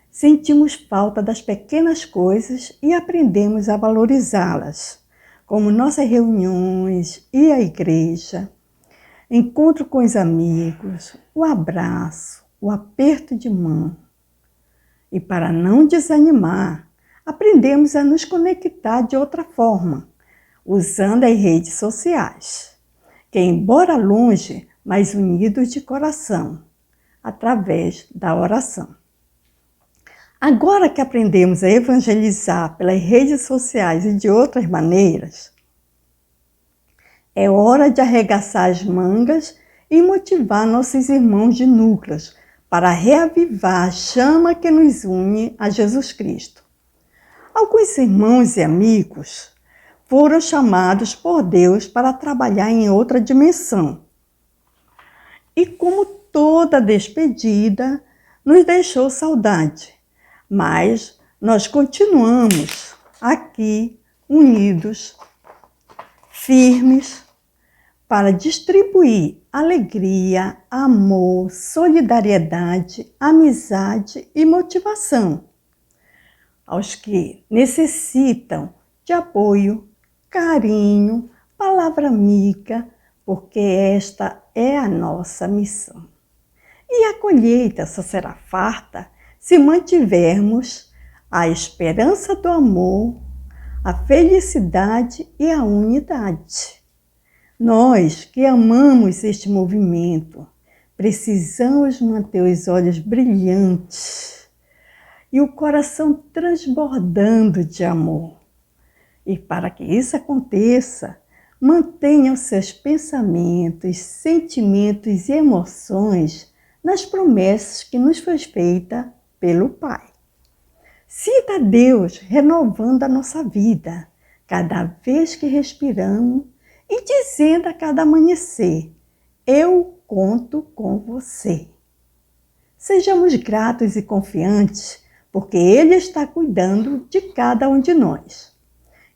sentimos falta das pequenas coisas e aprendemos a valorizá-las, como nossas reuniões e a igreja, encontro com os amigos, o abraço, o aperto de mão. E para não desanimar, aprendemos a nos conectar de outra forma, usando as redes sociais, que embora longe, mas unidos de coração, através da oração. Agora que aprendemos a evangelizar pelas redes sociais e de outras maneiras, é hora de arregaçar as mangas e motivar nossos irmãos de núcleos para reavivar a chama que nos une a Jesus Cristo. Alguns irmãos e amigos foram chamados por Deus para trabalhar em outra dimensão. E como toda despedida, nos deixou saudade. Mas nós continuamos aqui, unidos, firmes, para distribuir alegria, amor, solidariedade, amizade e motivação aos que necessitam de apoio, carinho, palavra amiga, porque esta é a nossa missão. E a colheita só será farta se mantivermos a esperança do amor, a felicidade e a unidade. Nós que amamos este movimento, precisamos manter os olhos brilhantes e o coração transbordando de amor. E para que isso aconteça, mantenha os seus pensamentos, sentimentos e emoções nas promessas que nos foi feita pelo Pai. Sinta Deus renovando a nossa vida, cada vez que respiramos e dizendo a cada amanhecer, eu conto com você. Sejamos gratos e confiantes, porque Ele está cuidando de cada um de nós.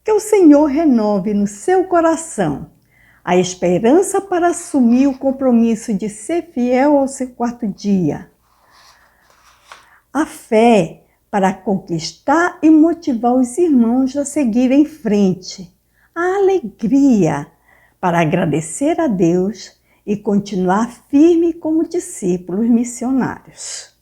Que o Senhor renove no seu coração a esperança para assumir o compromisso de ser fiel ao seu quarto dia, a fé para conquistar e motivar os irmãos a seguir em frente, a alegria para agradecer a Deus e continuar firme como discípulos missionários.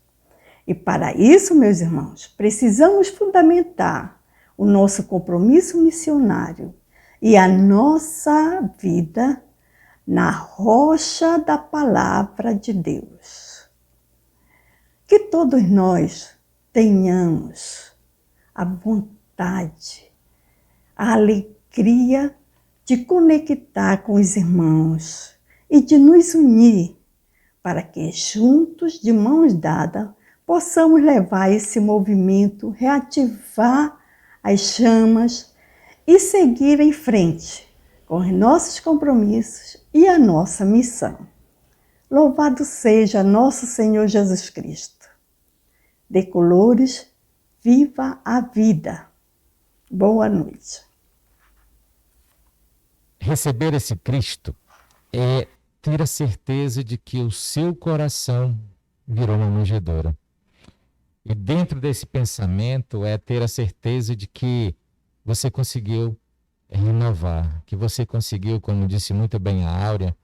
E para isso, meus irmãos, precisamos fundamentar o nosso compromisso missionário e a nossa vida na rocha da palavra de Deus. Que todos nós tenhamos a vontade, a alegria de conectar com os irmãos e de nos unir para que juntos, de mãos dadas, possamos levar esse movimento, reativar as chamas e seguir em frente com os nossos compromissos e a nossa missão. Louvado seja nosso Senhor Jesus Cristo. Decolores, viva a vida. Boa noite. Receber esse Cristo é ter a certeza de que o seu coração virou uma manjedoura. E dentro desse pensamento é ter a certeza de que você conseguiu renovar, que você conseguiu, como disse muito bem a Áurea,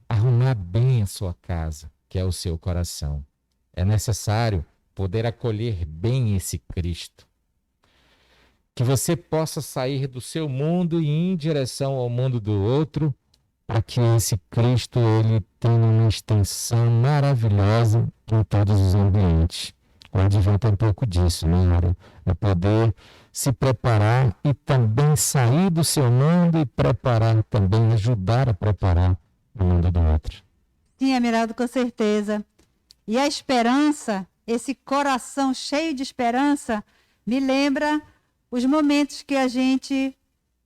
arrumar bem a sua casa, que é o seu coração. É necessário poder acolher bem esse Cristo. Que você possa sair do seu mundo e ir em direção ao mundo do outro, para que esse Cristo ele tenha uma extensão maravilhosa em todos os ambientes. O advento é um pouco disso, né, Áurea? É poder se preparar e também sair do seu mundo e preparar também, ajudar a preparar o mundo do outro. Sim, Amiraldo, com certeza. E a esperança, esse coração cheio de esperança, me lembra os momentos que a gente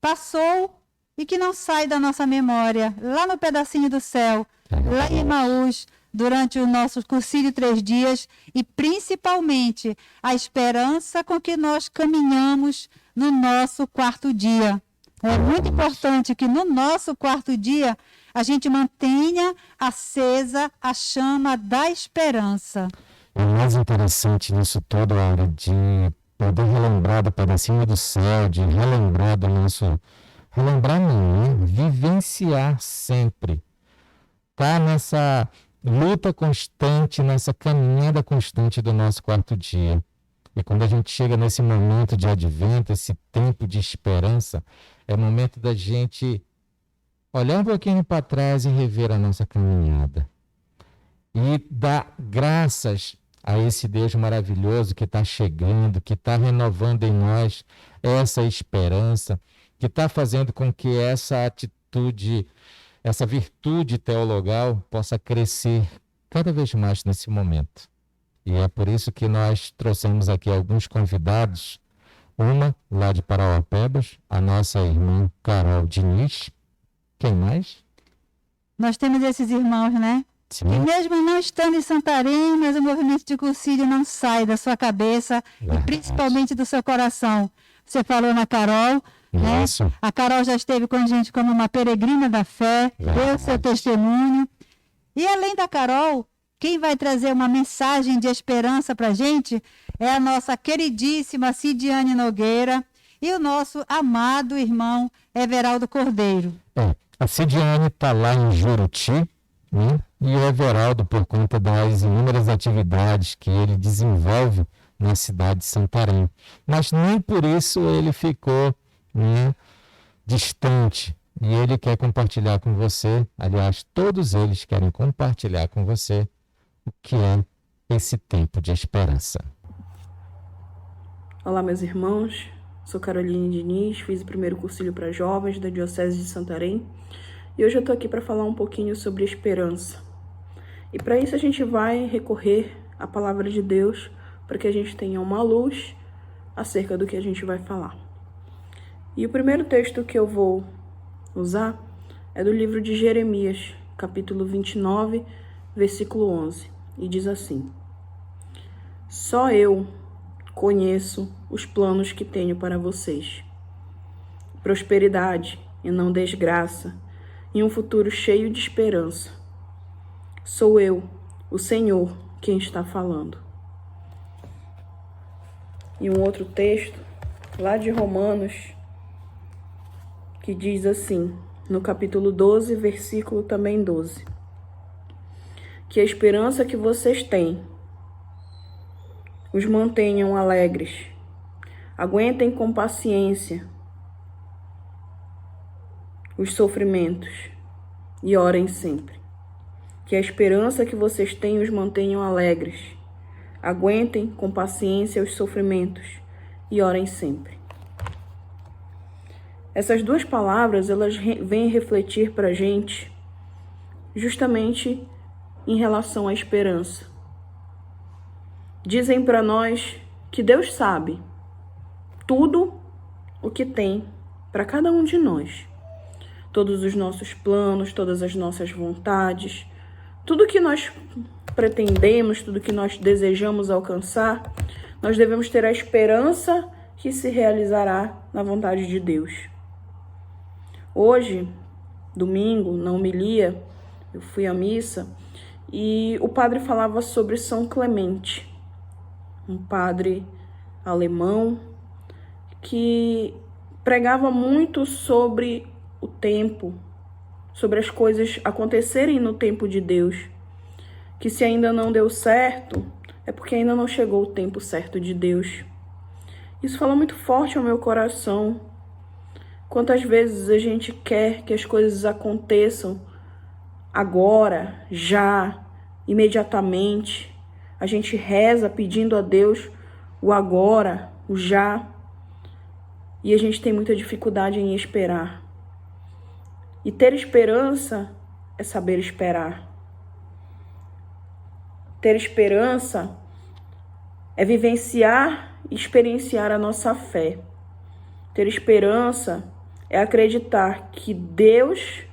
passou e que não sai da nossa memória, lá no pedacinho do céu, lá em Emaús, durante o nosso cursilho 3 dias, e principalmente a esperança com que nós caminhamos no nosso quarto dia. É muito importante que no nosso quarto dia a gente mantenha acesa a chama da esperança. O mais interessante nisso tudo, Áurea, de poder relembrar do pedacinho do céu, de relembrar do nosso... Relembrar não, né? Vivenciar sempre. Tá nessa luta constante, nessa caminhada constante do nosso quarto dia. E quando a gente chega nesse momento de advento, esse tempo de esperança, é o momento da gente olhar um pouquinho para trás e rever a nossa caminhada. E dar graças a esse Deus maravilhoso que está chegando, que está renovando em nós essa esperança, que está fazendo com que essa atitude, essa virtude teologal possa crescer cada vez mais nesse momento. E é por isso que nós trouxemos aqui alguns convidados, uma lá de Parauapebas, a nossa irmã Carol Diniz. Quem mais? Nós temos esses irmãos, né? Sim. Que mesmo não estando em Santarém, mas o movimento de cursilho não sai da sua cabeça e principalmente do seu coração. Você falou na Carol, né? A Carol já esteve com a gente como uma peregrina da fé, deu seu testemunho. E além da Carol, quem vai trazer uma mensagem de esperança para a gente é a nossa queridíssima Cidiane Nogueira e o nosso amado irmão Everaldo Cordeiro. A Cidiane está lá em Juruti, né? E o Everaldo, por conta das inúmeras atividades que ele desenvolve na cidade de Santarém. Mas nem por isso ele ficou, né, distante. E ele quer compartilhar com você, aliás, todos eles querem compartilhar com você o que é esse tempo de esperança. Olá, meus irmãos. Sou Caroline Diniz, fiz o primeiro cursilho para jovens da Diocese de Santarém e hoje eu estou aqui para falar um pouquinho sobre esperança. E para isso a gente vai recorrer à palavra de Deus para que a gente tenha uma luz acerca do que a gente vai falar. E o primeiro texto que eu vou usar é do livro de Jeremias, capítulo 29, versículo 11, e diz assim: Só eu conheço os planos que tenho para vocês. Prosperidade e não desgraça, e um futuro cheio de esperança. Sou eu, o Senhor, quem está falando. E um outro texto, lá de Romanos, que diz assim, no capítulo 12, versículo também 12, que a esperança que vocês têm os mantenham alegres, aguentem com paciência os sofrimentos e orem sempre. Que a esperança que vocês têm os mantenham alegres, aguentem com paciência os sofrimentos e orem sempre. Essas duas palavras, elas vêm refletir para a gente justamente em relação à esperança. Dizem para nós que Deus sabe tudo o que tem para cada um de nós. Todos os nossos planos, todas as nossas vontades, tudo que nós pretendemos, tudo que nós desejamos alcançar, nós devemos ter a esperança que se realizará na vontade de Deus. Hoje, domingo, na homilia, eu fui à missa e o padre falava sobre São Clemente, um padre alemão que pregava muito sobre o tempo, sobre as coisas acontecerem no tempo de Deus, que se ainda não deu certo, é porque ainda não chegou o tempo certo de Deus. Isso falou muito forte ao meu coração. Quantas vezes a gente quer que as coisas aconteçam agora, já, imediatamente. A gente reza pedindo a Deus o agora, o já. E a gente tem muita dificuldade em esperar. E ter esperança é saber esperar. Ter esperança é vivenciar e experienciar a nossa fé. Ter esperança é acreditar que Deus,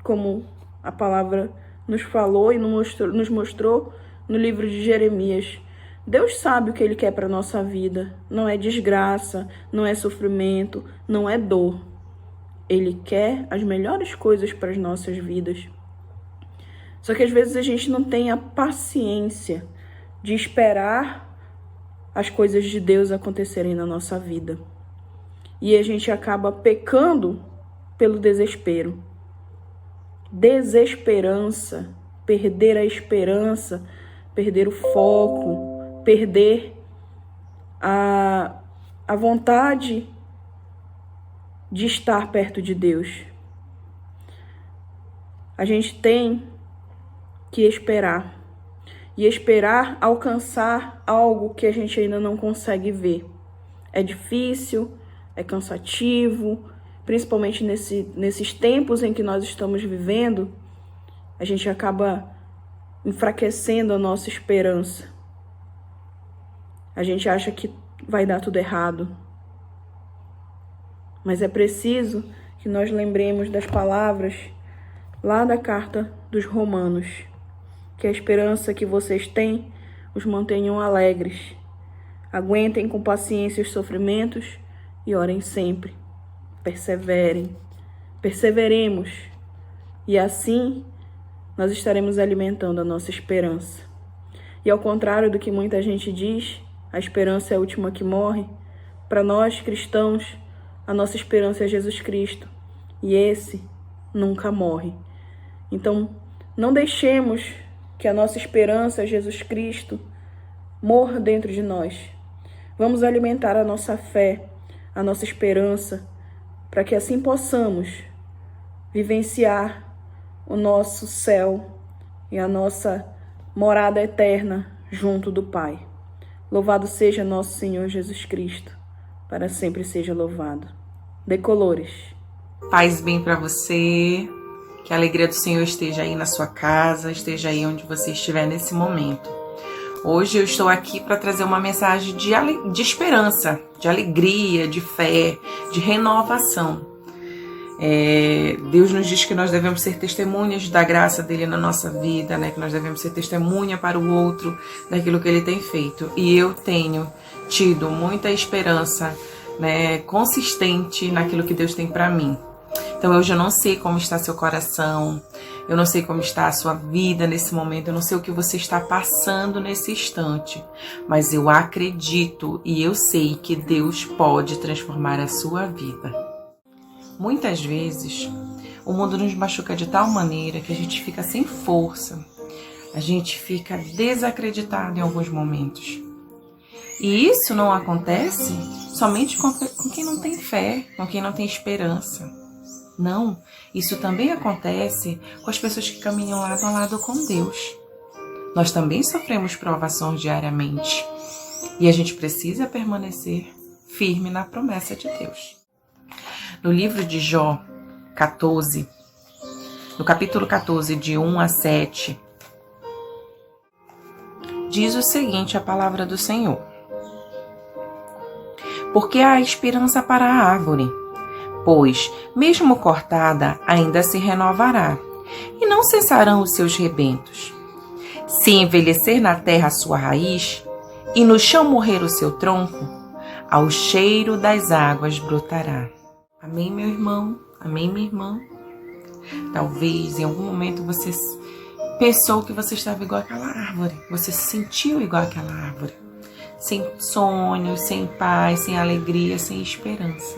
como a palavra nos falou e nos mostrou no livro de Jeremias, Deus sabe o que Ele quer para a nossa vida. Não é desgraça, não é sofrimento, não é dor. Ele quer as melhores coisas para as nossas vidas. Só que às vezes a gente não tem a paciência de esperar as coisas de Deus acontecerem na nossa vida. E a gente acaba pecando pelo desespero. Desesperança, perder a esperança, perder o foco, perder a vontade de estar perto de Deus. A gente tem que esperar. E esperar alcançar algo que a gente ainda não consegue ver. É difícil, é cansativo, principalmente nesses tempos em que nós estamos vivendo, a gente acaba enfraquecendo a nossa esperança. A gente acha que vai dar tudo errado. Mas é preciso que nós lembremos das palavras lá da carta dos Romanos, que a esperança que vocês têm os mantenham alegres, aguentem com paciência os sofrimentos e orem sempre, perseverem, perseveremos, e assim nós estaremos alimentando a nossa esperança. E ao contrário do que muita gente diz, a esperança é a última que morre, para nós cristãos, a nossa esperança é Jesus Cristo, e esse nunca morre. Então, não deixemos que a nossa esperança, Jesus Cristo, morra dentro de nós. Vamos alimentar a nossa fé, a nossa esperança, para que assim possamos vivenciar o nosso céu e a nossa morada eterna junto do Pai. Louvado seja nosso Senhor Jesus Cristo. para sempre seja louvado. Decolores. Paz e bem para você, que a alegria do Senhor esteja aí na sua casa, esteja aí onde você estiver nesse momento. Hoje eu estou aqui para trazer uma mensagem de esperança, de alegria, de fé, de renovação. Deus nos diz que nós devemos ser testemunhas da graça dele na nossa vida, né? Que nós devemos ser testemunha para o outro daquilo que ele tem feito. E eu tenho tido muita esperança, né, consistente naquilo que Deus tem para mim. Então hoje eu não sei como está seu coração, eu não sei como está a sua vida nesse momento, eu não sei o que você está passando nesse instante, mas eu acredito e eu sei que Deus pode transformar a sua vida. Muitas vezes o mundo nos machuca de tal maneira que a gente fica sem força, a gente fica desacreditado em alguns momentos. E isso não acontece somente com quem não tem fé, com quem não tem esperança. Não, isso também acontece com as pessoas que caminham lado a lado com Deus. Nós também sofremos provações diariamente e a gente precisa permanecer firme na promessa de Deus. No livro de Jó 14, no capítulo 14, de 1 a 7, diz o seguinte a palavra do Senhor. Porque há esperança para a árvore, pois, mesmo cortada, ainda se renovará, e não cessarão os seus rebentos. Se envelhecer na terra a sua raiz, e no chão morrer o seu tronco, ao cheiro das águas brotará. Amém, meu irmão? Amém, minha irmã? Talvez em algum momento você pensou que você estava igual àquela árvore, você se sentiu igual àquela árvore, sem sonhos, sem paz, sem alegria, sem esperança.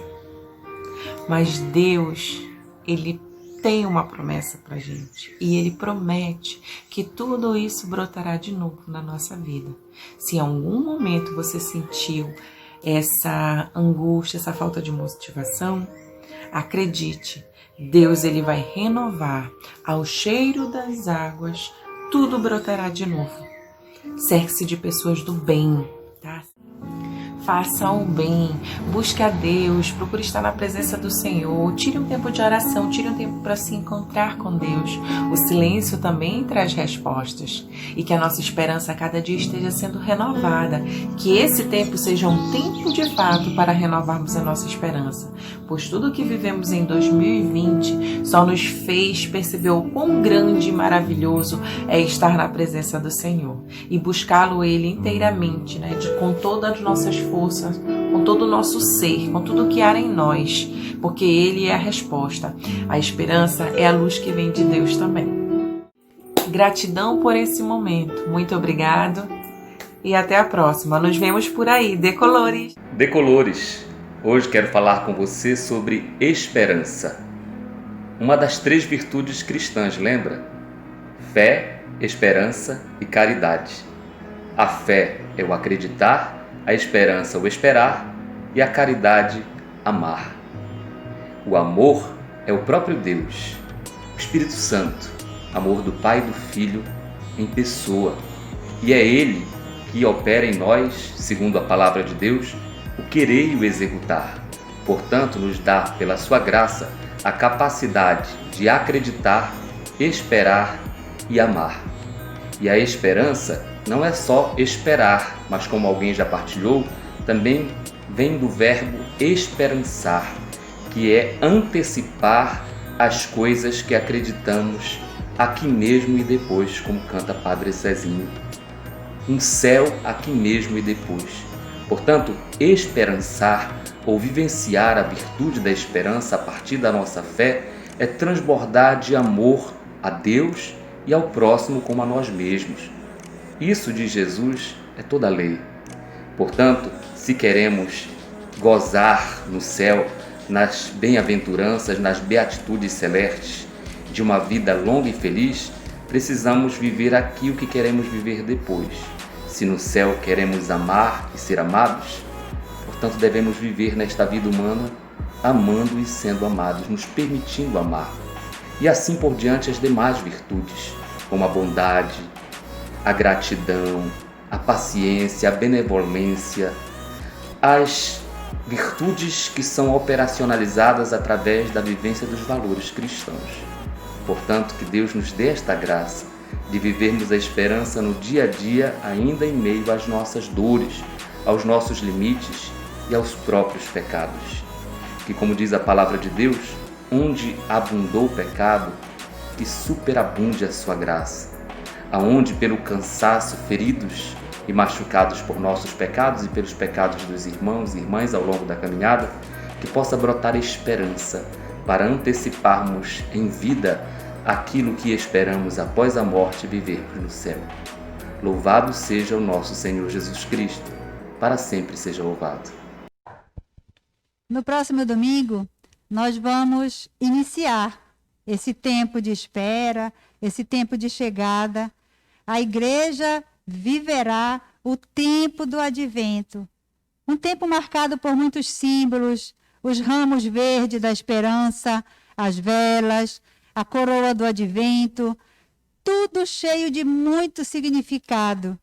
Mas Deus, Ele tem uma promessa pra gente. E Ele promete que tudo isso brotará de novo na nossa vida. Se em algum momento você sentiu essa angústia, essa falta de motivação, acredite, Deus ele vai renovar. Ao cheiro das águas, tudo brotará de novo. Cerque-se de pessoas do bem, tá? Faça o bem, busque a Deus, procure estar na presença do Senhor, tire um tempo de oração, tire um tempo para se encontrar com Deus. O silêncio também traz respostas e que a nossa esperança a cada dia esteja sendo renovada, que esse tempo seja um tempo de fato para renovarmos a nossa esperança, pois tudo o que vivemos em 2020 só nos fez perceber o quão grande e maravilhoso é estar na presença do Senhor e buscá-lo Ele inteiramente, né, com todas as nossas forças, com todo o nosso ser, com tudo que há em nós, porque Ele é a resposta. A esperança é a luz que vem de Deus também. Gratidão por esse momento. Muito obrigado e até a próxima. Nos vemos por aí. Decolores! Decolores! Hoje quero falar com você sobre esperança. Uma das 3 virtudes cristãs, lembra? Fé, esperança e caridade. A fé é o acreditar, a esperança o esperar e a caridade amar. O amor é o próprio Deus, o Espírito Santo, amor do Pai e do Filho em pessoa. E é Ele que opera em nós, segundo a palavra de Deus, o querer e o executar. Portanto, nos dá, pela sua graça, a capacidade de acreditar, esperar e amar. E a esperança não é só esperar, mas como alguém já partilhou, também vem do verbo esperançar, que é antecipar as coisas que acreditamos aqui mesmo e depois, como canta Padre Zezinho. Um céu aqui mesmo e depois. Portanto, esperançar ou vivenciar a virtude da esperança a partir da nossa fé é transbordar de amor a Deus e ao próximo como a nós mesmos. Isso de Jesus é toda a lei. Portanto, se queremos gozar no céu, nas bem-aventuranças, nas beatitudes celestes, de uma vida longa e feliz, precisamos viver aqui o que queremos viver depois. Se no céu queremos amar e ser amados, portanto devemos viver nesta vida humana amando e sendo amados, nos permitindo amar. E assim por diante as demais virtudes, como a bondade, a gratidão, a paciência, a benevolência, as virtudes que são operacionalizadas através da vivência dos valores cristãos. Portanto, que Deus nos dê esta graça de vivermos a esperança no dia a dia, ainda em meio às nossas dores, aos nossos limites e aos próprios pecados. Que, como diz a palavra de Deus, onde abundou o pecado, que superabunde a sua graça. Aonde, pelo cansaço, feridos e machucados por nossos pecados e pelos pecados dos irmãos e irmãs ao longo da caminhada, que possa brotar esperança para anteciparmos em vida aquilo que esperamos após a morte vivermos no céu. Louvado seja o nosso Senhor Jesus Cristo, para sempre seja louvado. No próximo domingo, nós vamos iniciar esse tempo de espera, esse tempo de chegada. A igreja viverá o tempo do advento, um tempo marcado por muitos símbolos, os ramos verdes da esperança, as velas, a coroa do advento, tudo cheio de muito significado.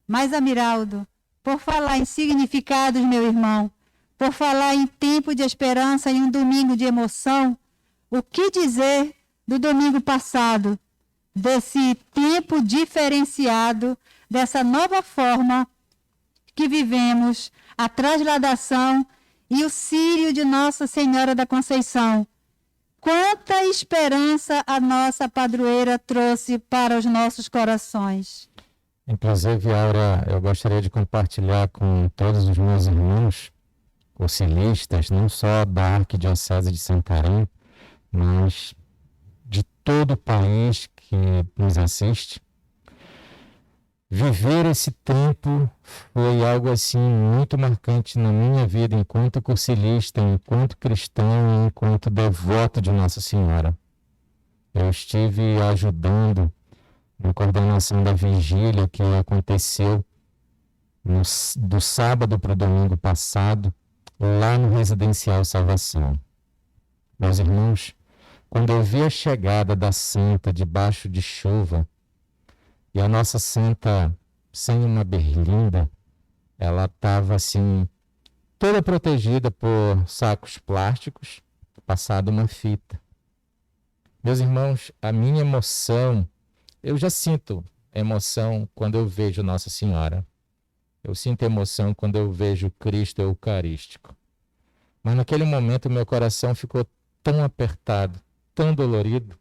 Mas, Amiraldo, por falar em significados, meu irmão, por falar em tempo de esperança e um domingo de emoção, o que dizer do domingo passado, desse tempo diferenciado, dessa nova forma que vivemos, a trasladação e o círio de Nossa Senhora da Conceição? Quanta esperança a nossa padroeira trouxe para os nossos corações. Inclusive, Aura, eu gostaria de compartilhar com todos os meus irmãos cursilistas, não só da Arquidiocese de Santarém, mas de todo o país que nos assiste. Viver esse tempo foi algo assim muito marcante na minha vida enquanto cursilista, enquanto cristão e enquanto devoto de Nossa Senhora. Eu estive ajudando na coordenação da vigília que aconteceu do sábado para o domingo passado, lá no Residencial Salvação. Meus irmãos, quando eu vi a chegada da Santa debaixo de chuva, e a nossa Santa, sem uma berlinda, ela estava assim, toda protegida por sacos plásticos, passada uma fita. Meus irmãos, a minha emoção, eu já sinto emoção quando eu vejo Nossa Senhora. Eu sinto emoção quando eu vejo Cristo Eucarístico. Mas naquele momento meu coração ficou tão apertado, tão dolorido,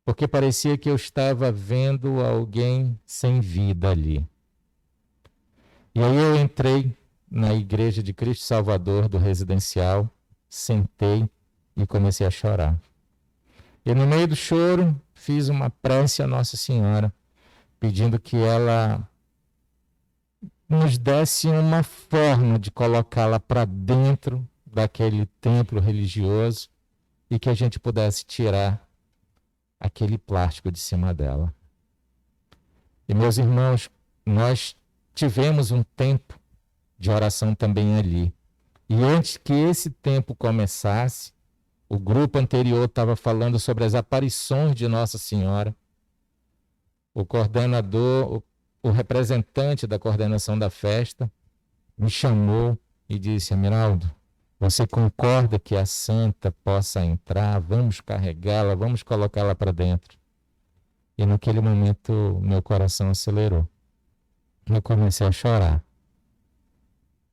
porque parecia que eu estava vendo alguém sem vida ali. E aí eu entrei na Igreja de Cristo Salvador do Residencial, sentei e comecei a chorar. E no meio do choro, fiz uma prece a Nossa Senhora, pedindo que ela nos desse uma forma de colocá-la para dentro daquele templo religioso e que a gente pudesse tirar aquele plástico de cima dela. E, meus irmãos, nós tivemos um tempo de oração também ali. E antes que esse tempo começasse, o grupo anterior estava falando sobre as aparições de Nossa Senhora. O coordenador, o representante da coordenação da festa, me chamou e disse: Amiraldo, você concorda que a Santa possa entrar? Vamos carregá-la, vamos colocá-la para dentro. E naquele momento meu coração acelerou. Eu comecei a chorar.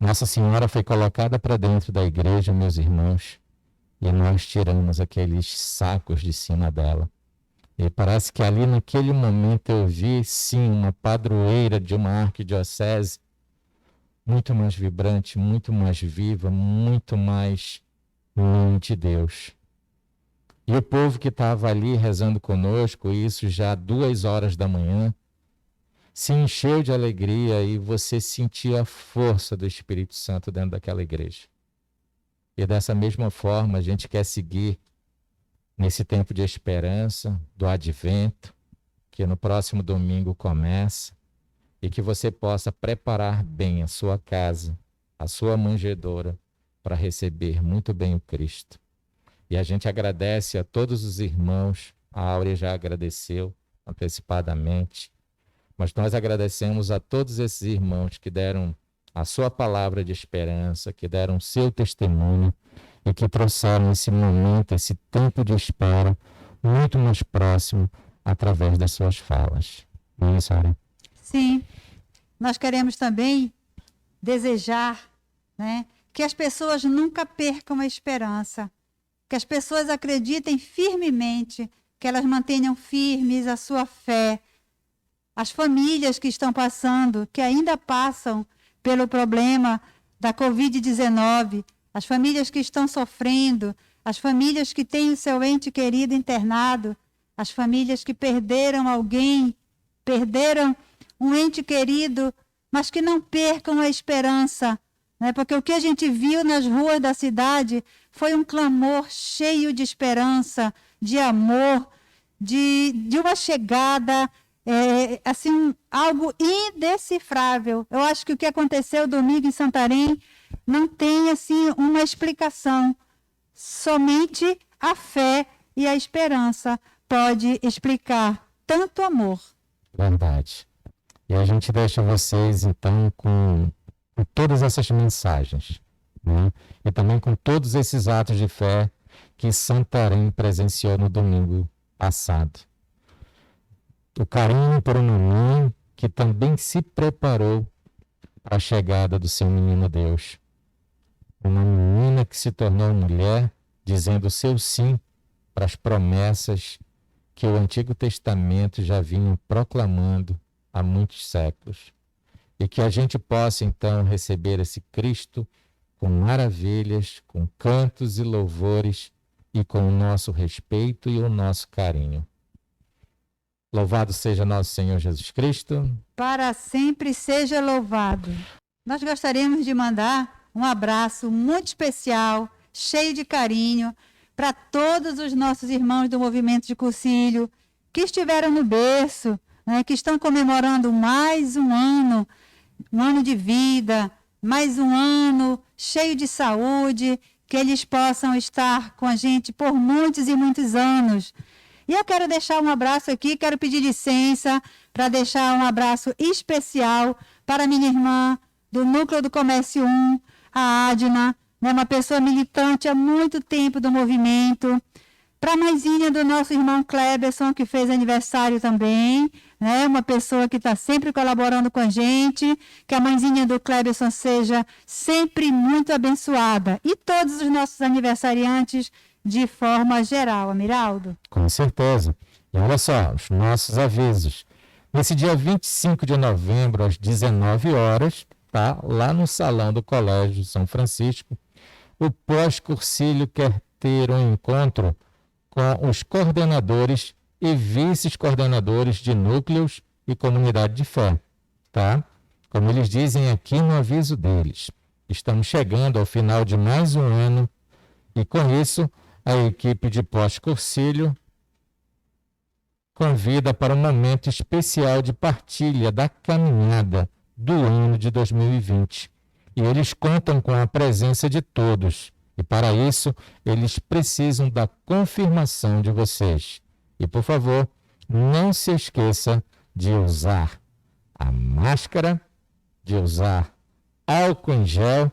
Nossa Senhora foi colocada para dentro da igreja, meus irmãos, e nós tiramos aqueles sacos de cima dela. E parece que ali naquele momento eu vi, sim, uma padroeira de uma arquidiocese muito mais vibrante, muito mais viva, muito mais mãe de Deus. E o povo que estava ali rezando conosco, isso já 2h da manhã, se encheu de alegria e você sentia a força do Espírito Santo dentro daquela igreja. E dessa mesma forma a gente quer seguir nesse tempo de esperança, do advento, que no próximo domingo começa, e que você possa preparar bem a sua casa, a sua manjedoura, para receber muito bem o Cristo. E a gente agradece a todos os irmãos, a Áurea já agradeceu antecipadamente, mas nós agradecemos a todos esses irmãos que deram a sua palavra de esperança, que deram o seu testemunho e que trouxeram esse momento, esse tempo de espera muito mais próximo através das suas falas. Não é isso, Ari? Sim. Nós queremos também desejar, né, que as pessoas nunca percam a esperança, que as pessoas acreditem firmemente, que elas mantenham firmes a sua fé. As famílias que estão passando, que ainda passam pelo problema da Covid-19, as famílias que estão sofrendo, as famílias que têm o seu ente querido internado, as famílias que perderam alguém, perderam um ente querido, mas que não percam a esperança, né? Porque o que a gente viu nas ruas da cidade foi um clamor cheio de esperança, de amor, de uma chegada, assim, algo indecifrável. Eu acho que o que aconteceu domingo em Santarém não tem assim uma explicação. Somente a fé e a esperança pode explicar tanto amor. Verdade. E a gente deixa vocês, então, com todas essas mensagens, né? E também com todos esses atos de fé que Santarém presenciou no domingo passado. O carinho por uma mãe que também se preparou para a chegada do seu menino Deus. Uma menina que se tornou mulher, dizendo o seu sim para as promessas que o Antigo Testamento já vinha proclamando há muitos séculos. E que a gente possa, então, receber esse Cristo com maravilhas, com cantos e louvores e com o nosso respeito e o nosso carinho. Louvado seja nosso Senhor Jesus Cristo. Para sempre seja louvado. Nós gostaríamos de mandar um abraço muito especial, cheio de carinho, para todos os nossos irmãos do Movimento de Cursilho que estiveram no berço, né, que estão comemorando mais um ano de vida, mais um ano cheio de saúde, que eles possam estar com a gente por muitos e muitos anos. E eu quero deixar um abraço aqui, quero pedir licença para deixar um abraço especial para minha irmã do Núcleo do Comércio 1, a Adna, né, uma pessoa militante há muito tempo do movimento. Para a mãezinha do nosso irmão Kleberson, que fez aniversário também, né, uma pessoa que está sempre colaborando com a gente, que a mãezinha do Kleberson seja sempre muito abençoada. E todos os nossos aniversariantes de forma geral, Amiraldo. Com certeza. E olha só, os nossos avisos. Nesse dia 25 de novembro, às 19 horas, tá, lá no Salão do Colégio São Francisco, o pós-cursilho quer ter um encontro com os coordenadores e vice-coordenadores de núcleos e comunidade de fé, tá? Como eles dizem aqui no aviso deles, estamos chegando ao final de mais um ano e, com isso, a equipe de pós-cursilho convida para um momento especial de partilha da caminhada do ano de 2020. E eles contam com a presença de todos. E para isso, eles precisam da confirmação de vocês. E, por favor, não se esqueça de usar a máscara, de usar álcool em gel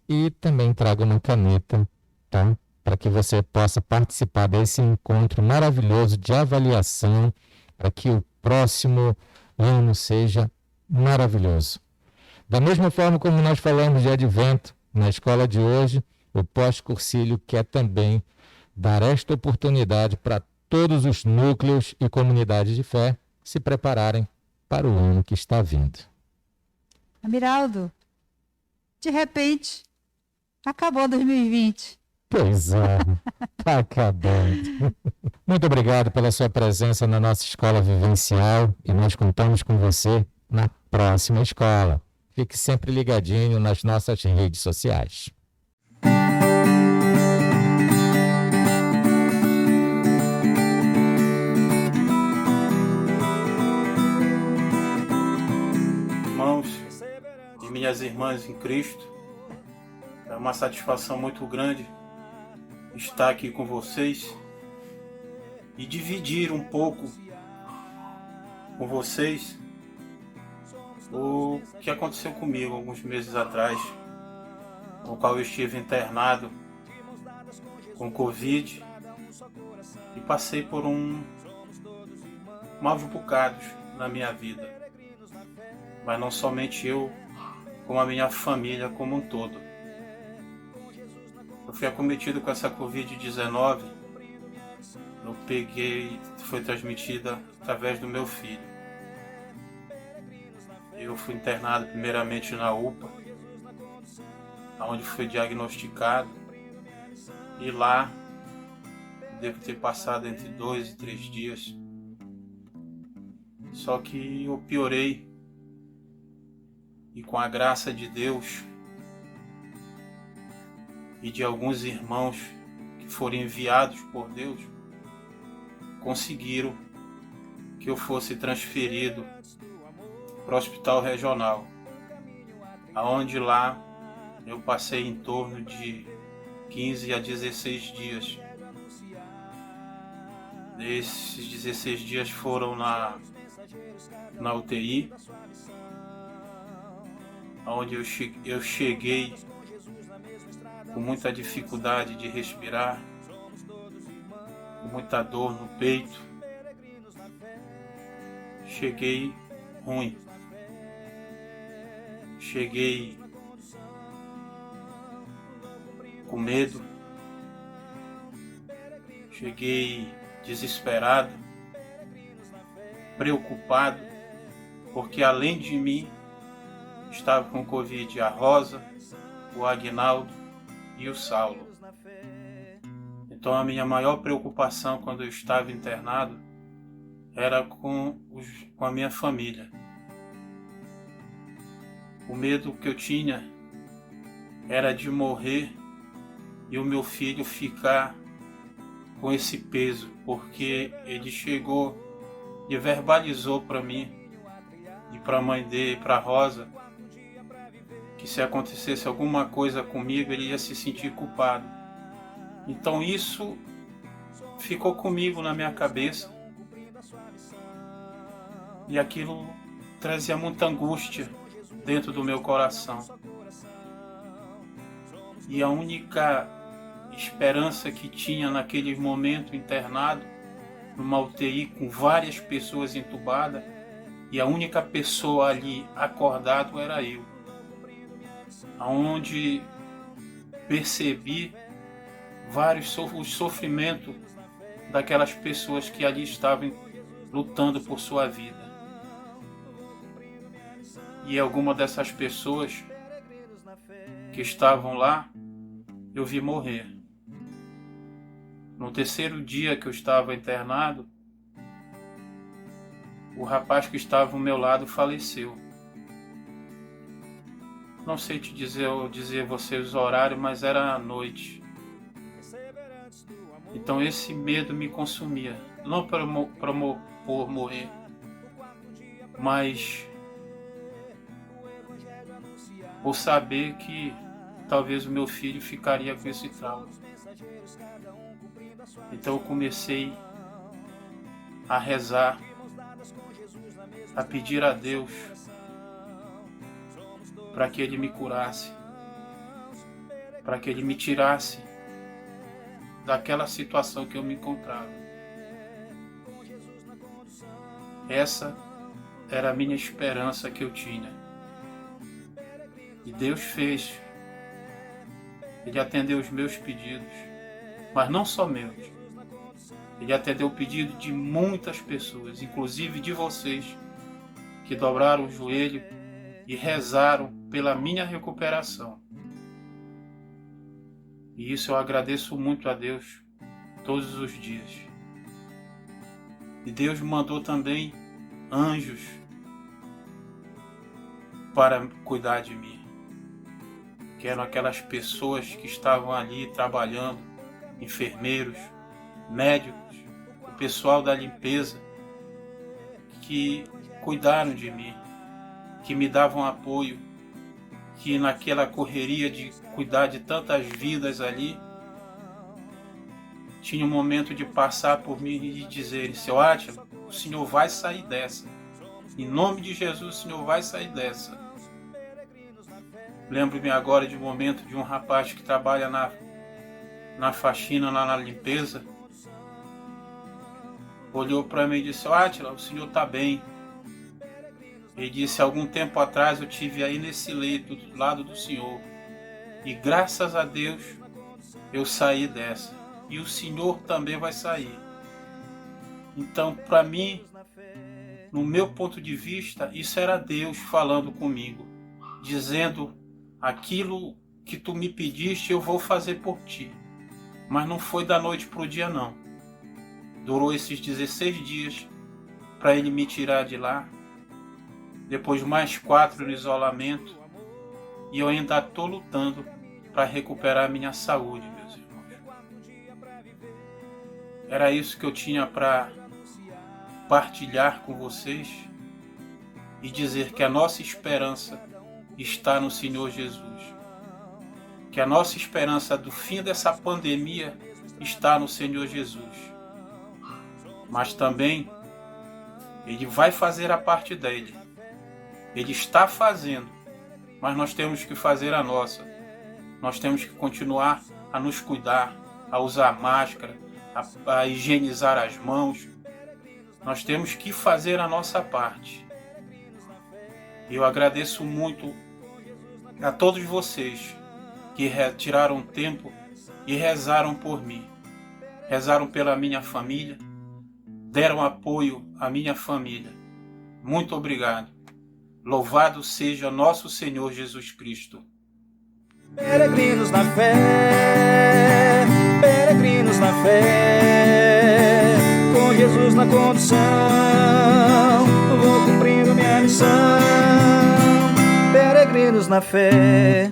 e também traga uma caneta, tá? Para que você possa participar desse encontro maravilhoso de avaliação, para que o próximo ano seja maravilhoso. Da mesma forma como nós falamos de advento na escola de hoje, o pós-cursilho quer também dar esta oportunidade para todos os núcleos e comunidades de fé se prepararem para o ano que está vindo. Amiraldo, de repente, acabou 2020. Pois é, está acabando. Muito obrigado pela sua presença na nossa escola vivencial e nós contamos com você na próxima escola. Fique sempre ligadinho nas nossas redes sociais. Irmãos e minhas irmãs em Cristo, é uma satisfação muito grande estar aqui com vocês e dividir um pouco com vocês o que aconteceu comigo alguns meses atrás, no qual eu estive internado com Covid e passei por maus bocados na minha vida, mas não somente eu, como a minha família como um todo. Eu fui acometido com essa Covid-19, eu peguei, foi transmitida através do meu filho. Eu fui internado primeiramente na UPA, onde fui diagnosticado, e lá devo ter passado entre 2 e 3 dias. Só que eu piorei, e com a graça de Deus e de alguns irmãos que foram enviados por Deus, conseguiram que eu fosse transferido para o hospital regional, aonde lá eu passei em torno de 15 a 16 dias. Esses 16 dias foram na UTI, onde eu cheguei com muita dificuldade de respirar, com muita dor no peito. Cheguei ruim. Cheguei com medo. Cheguei desesperado, preocupado, porque além de mim estava com Covid a Rosa, o Aguinaldo e o Saulo. Então a minha maior preocupação quando eu estava internado era com a minha família. O medo que eu tinha era de morrer e o meu filho ficar com esse peso, porque ele chegou e verbalizou para mim e para a mãe dele, para a Rosa, que se acontecesse alguma coisa comigo, ele ia se sentir culpado. Então isso ficou comigo na minha cabeça, e aquilo trazia muita angústia dentro do meu coração. E a única esperança que tinha naquele momento internado, numa UTI com várias pessoas entubadas, e a única pessoa ali acordado era eu. Onde percebi o sofrimento daquelas pessoas que ali estavam lutando por sua vida. E alguma dessas pessoas que estavam lá, eu vi morrer. No terceiro dia que eu estava internado, o rapaz que estava ao meu lado faleceu. Não sei te dizer vocês o horário, mas era à noite. Então esse medo me consumia, não por morrer, mas por saber que talvez o meu filho ficaria com esse trauma. Então eu comecei a rezar, a pedir a Deus para que Ele me curasse, para que Ele me tirasse daquela situação que eu me encontrava. Essa era a minha esperança que eu tinha. E Deus fez. Ele atendeu os meus pedidos, mas não só meus. Ele atendeu o pedido de muitas pessoas, inclusive de vocês, que dobraram o joelho e rezaram pela minha recuperação. E isso eu agradeço muito a Deus todos os dias. E Deus me mandou também anjos para cuidar de mim, que eram aquelas pessoas que estavam ali trabalhando, enfermeiros, médicos, o pessoal da limpeza, que cuidaram de mim, que me davam apoio, que naquela correria de cuidar de tantas vidas ali, tinha um momento de passar por mim e dizer: seu Átila, o senhor vai sair dessa, Em nome de Jesus, o Senhor vai sair dessa. Lembro-me agora de um momento de um rapaz que trabalha na faxina, lá na limpeza. Olhou para mim e disse: Átila, o senhor está bem. Ele disse: algum tempo atrás eu tive aí nesse leito do lado do senhor. E graças a Deus eu saí dessa. E o senhor também vai sair. Então, para mim, no meu ponto de vista, isso era Deus falando comigo, dizendo: aquilo que tu me pediste eu vou fazer por ti. Mas não foi da noite para o dia, não. Durou esses 16 dias para ele me tirar de lá. Depois mais 4 no isolamento. E eu ainda estou lutando para recuperar minha saúde, meus irmãos. Era isso que eu tinha para partilhar com vocês e dizer que a nossa esperança está no Senhor Jesus. Que a nossa esperança do fim dessa pandemia está no Senhor Jesus. Mas também Ele vai fazer a parte dele. Ele está fazendo, mas nós temos que fazer a nossa. Nós temos que continuar a nos cuidar, a usar máscara, a higienizar as mãos. Nós temos que fazer a nossa parte. Eu agradeço muito a todos vocês que tiraram tempo e rezaram por mim. Rezaram pela minha família, deram apoio à minha família. Muito obrigado. Louvado seja nosso Senhor Jesus Cristo. Peregrinos na fé, peregrinos na fé, com Jesus na condução, vou cumprindo minha missão. Peregrinos na fé.